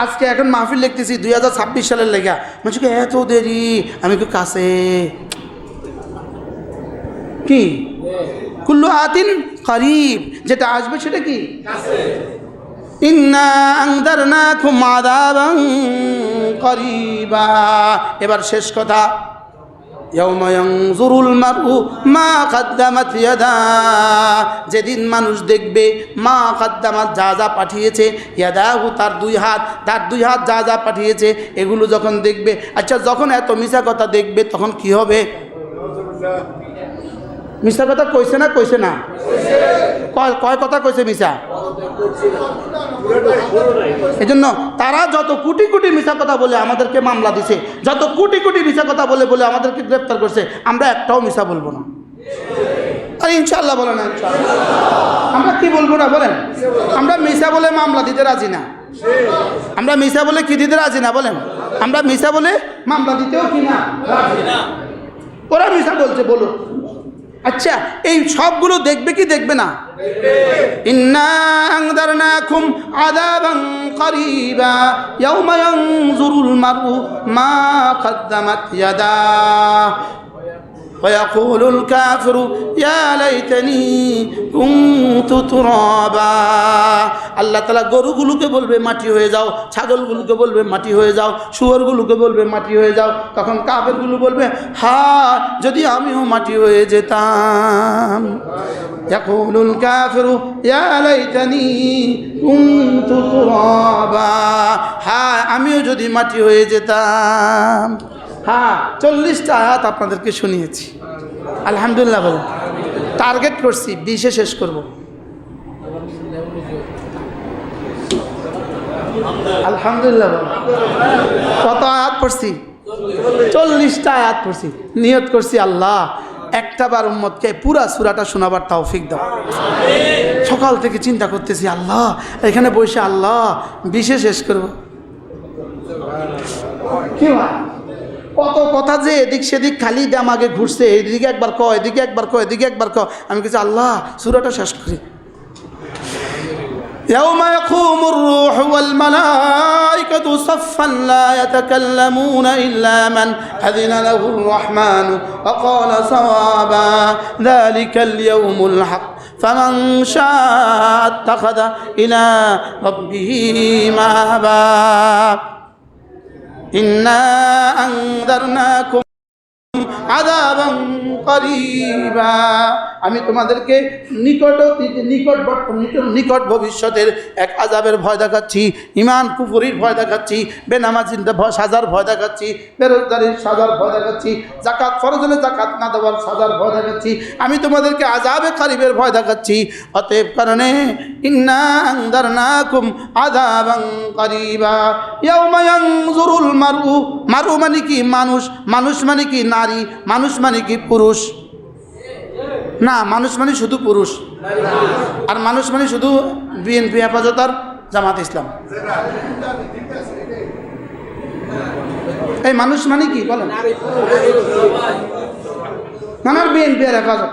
আজকে এখন মাহফিল লিখতেছি 2026 সালের লেখা, মানুষকে এত দেরি, আমি একটু কাছে। কি? কুল্লু আতিন করিব যেটা আসবে সেটা কি? ইন্না আনযারনাকুম আযাবান করিবা। এবার শেষ কথা, ইয়াউমা ইয়ানজুরুল মারউ মা কদ্দামাত ইয়াদা যেদিন মানুষ দেখবে মা কদ্দামাত যা যা পাঠিয়েছে, ইয়াদাহু তার দুই হাত, তার দুই হাত যা যা পাঠিয়েছে এগুলো যখন দেখবে। আচ্ছা, যখন এত মিছা কথা দেখবে তখন কি হবে? মিছা কথা কইছে না? কইছে না? কয় কথা কইছে মিছা? এই জন্য তারা যত কোটি কোটি মিছা কথা বলে আমাদেরকে মামলা দিছে, যত কোটি কোটি মিছা কথা বলে বলে আমাদেরকে গ্রেফতার করছে, আমরা একটাও মিছা বলবো না। আর ইনশাআল্লাহ বলে না, ইনশাআল্লাহ আমরা কি বলবো না বলেন? আমরা মিছা বলে মামলা দিতে রাজি না। আমরা মিছা বলে কি দিতে রাজি না বলেন? আমরা মিছা বলে মামলা দিতেও কি না রাজি না। ওরা মিছা বলছে বলো। আচ্ছা, এই সবগুলো দেখবে কি দেখবে না? ইন্না আনযারনাকুম আযাবান করিবা ইয়াউমা ইয়ানজুরুল মারউ মা কদ্দামাত ইয়াদাহু ওয়া ইয়াকুলুল কাফিরু ইয়া লাইতানি কুনতু তুরাবা। আল্লাহ তাআলা গরুগুলোকে বলবে মাটি হয়ে যাও, ছাগলগুলোকে বলবে মাটি হয়ে যাও, শুয়োরগুলোকে বলবে মাটি হয়ে যাও। তখন কাফেরগুলো বলবে হা যদি আমিও মাটি হয়ে যেতাম। ইয়াকুলুল কাফিরু ইয়া লাইতানি কুনতু তুরাবা, হ্যাঁ আমিও যদি মাটি হয়ে যেতাম। হ্যাঁ, 40টা আয়াত আপনাদেরকে শুনিয়েছি, আলহামদুলিল্লাহ বলেন। টার্গেট করছি 20-এ শেষ করব। আলহামদুলিল্লাহ বলেন। কত আয়াত পড়ছি? 40টা আয়াত পড়ছি। নিয়ত করছি আল্লাহ একটা বার উম্মতকে পুরা সূরাটা শোনাবার তৌফিক দাও। সকাল থেকে চিন্তা করতেছি আল্লাহ এখানে বসে আল্লাহ 20-এ শেষ করব। কি ভাই, কত কথা যে এদিক সেদিক খালি দামাগে ঘুরছে, এদিকে একবার ক, এদিকে একবার ক, এদিকে একবার ক। আমি কিছু আল্লাহ সূরাটা শেষ করি। ইয়াউমা ইয়াকুমুর রূহু ওয়াল মালাইকাতু সাফফান লা ইয়াতাকাল্লামুনা ইল্লা মান আযিনা লাহুর রাহমানু ওয়া ক্বালা সাওয়াবা যালিকাল ইয়াউমুল হক ফামান শাআ আত্তাখাযা ইলা রাব্বিহি মাআবা ইন্না আনযারনাকুম আযাবান করিবা। আমি তোমাদেরকে নিকট ভবিষ্যতের এক আযাবের ভয় দেখাচ্ছি, ঈমান কুফরির ভয় দেখাচ্ছি, বেনামাজির সাজার ভয় দেখাচ্ছি, বেরোজগারির সাজার ভয় দেখাচ্ছি, যাকাত ফরজ হলে যাকাত না দেওয়ার সাজার ভয় দেখাচ্ছি, আমি তোমাদেরকে আযাবে করিবের ভয় দেখাচ্ছি। অতএব কারণে ইন্না আনযারনাকুম আযাবান করিবা ইয়াউমা ইয়ানজুরুল মারউ, মারউ মানে কি মানুষ, মানুষ মানে কি নারী, মানুষ মানে কি পুরুষ না, মানুষ মানে শুধু পুরুষ, আর মানুষ মানে শুধু বিএনপি হেফাজত আর জামাত ইসলাম। এই মানুষ মানে কি বলেন? না বিএনপি আর হেফাজত,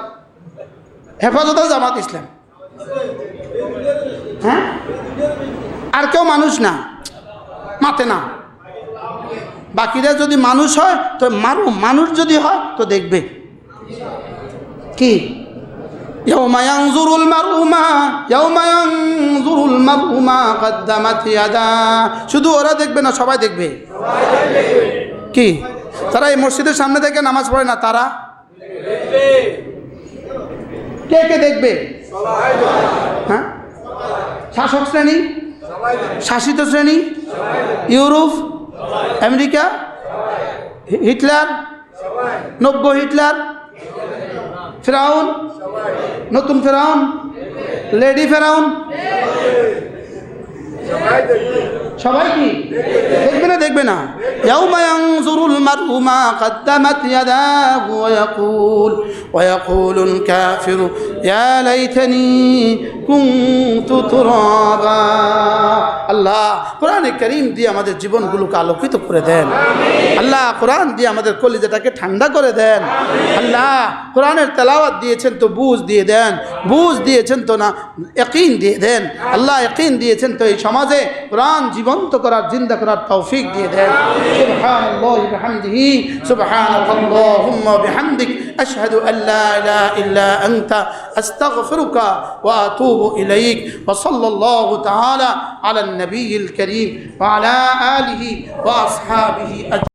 হেফাজত আর জামাত ইসলাম। হ্যাঁ, আর কেউ মানুষ না। মাতে না। বাকিরা যদি মানুষ হয় তো মানুষ যদি হয় তো দেখবে কি يوم ينظر المرء ما قدمت يداه শুধু ওরা দেখবে না, সবাই দেখবে। কি তারা এই মসজিদের সামনে থেকে নামাজ পড়ে না, তারা কে কে দেখবে? হ্যাঁ, শাসক শ্রেণী, শাসিত শ্রেণী, ইউরোপ, আমেরিকা, হিটলার, নব্য হিটলার, ফেরাউন, নতুন ফেরাউন, লেডি ফেরাউন, সবাই কি দেখবে না? দেখবে না। يوم ينظر المرء ما قدمت يداه ويقول الكافر يا ليتني كنت ترابا। আল্লাহ কোরআনে কারীম দিয়ে আমাদের জীবনগুলোকে আলোকিত করে দেন। আল্লাহ কোরআন দিয়ে আমাদের কলিজাটাকে ঠান্ডা করে দেন। আল্লাহ কোরআনের তেলাওয়াত দিয়েছেন তো বুঝ দিয়ে দেন, বুঝ দিয়েছেন তো না ইয়াকিন দিয়ে দেন। আল্লাহ ইয়াকিন দিয়েছেন তো এই সমাজে কোরআন জীবন্ত করার, জিন্দা করার তৌফিক দিয়ে দেন। সুবহানাল্লাহি বিহামদিহি, সুবহানাকাল্লাহুম্মা বিহামদিক, আশহাদু আল্লা ইলাহা ইল্লা আনতা, আস্তাগফিরুকা ওয়া আতুবু ইলাইক। ওয়া সাল্লাল্লাহু তাআলা আলা নবিয়িল কারীম ওয়া আলা আলিহি ওয়া আসহাবিহি।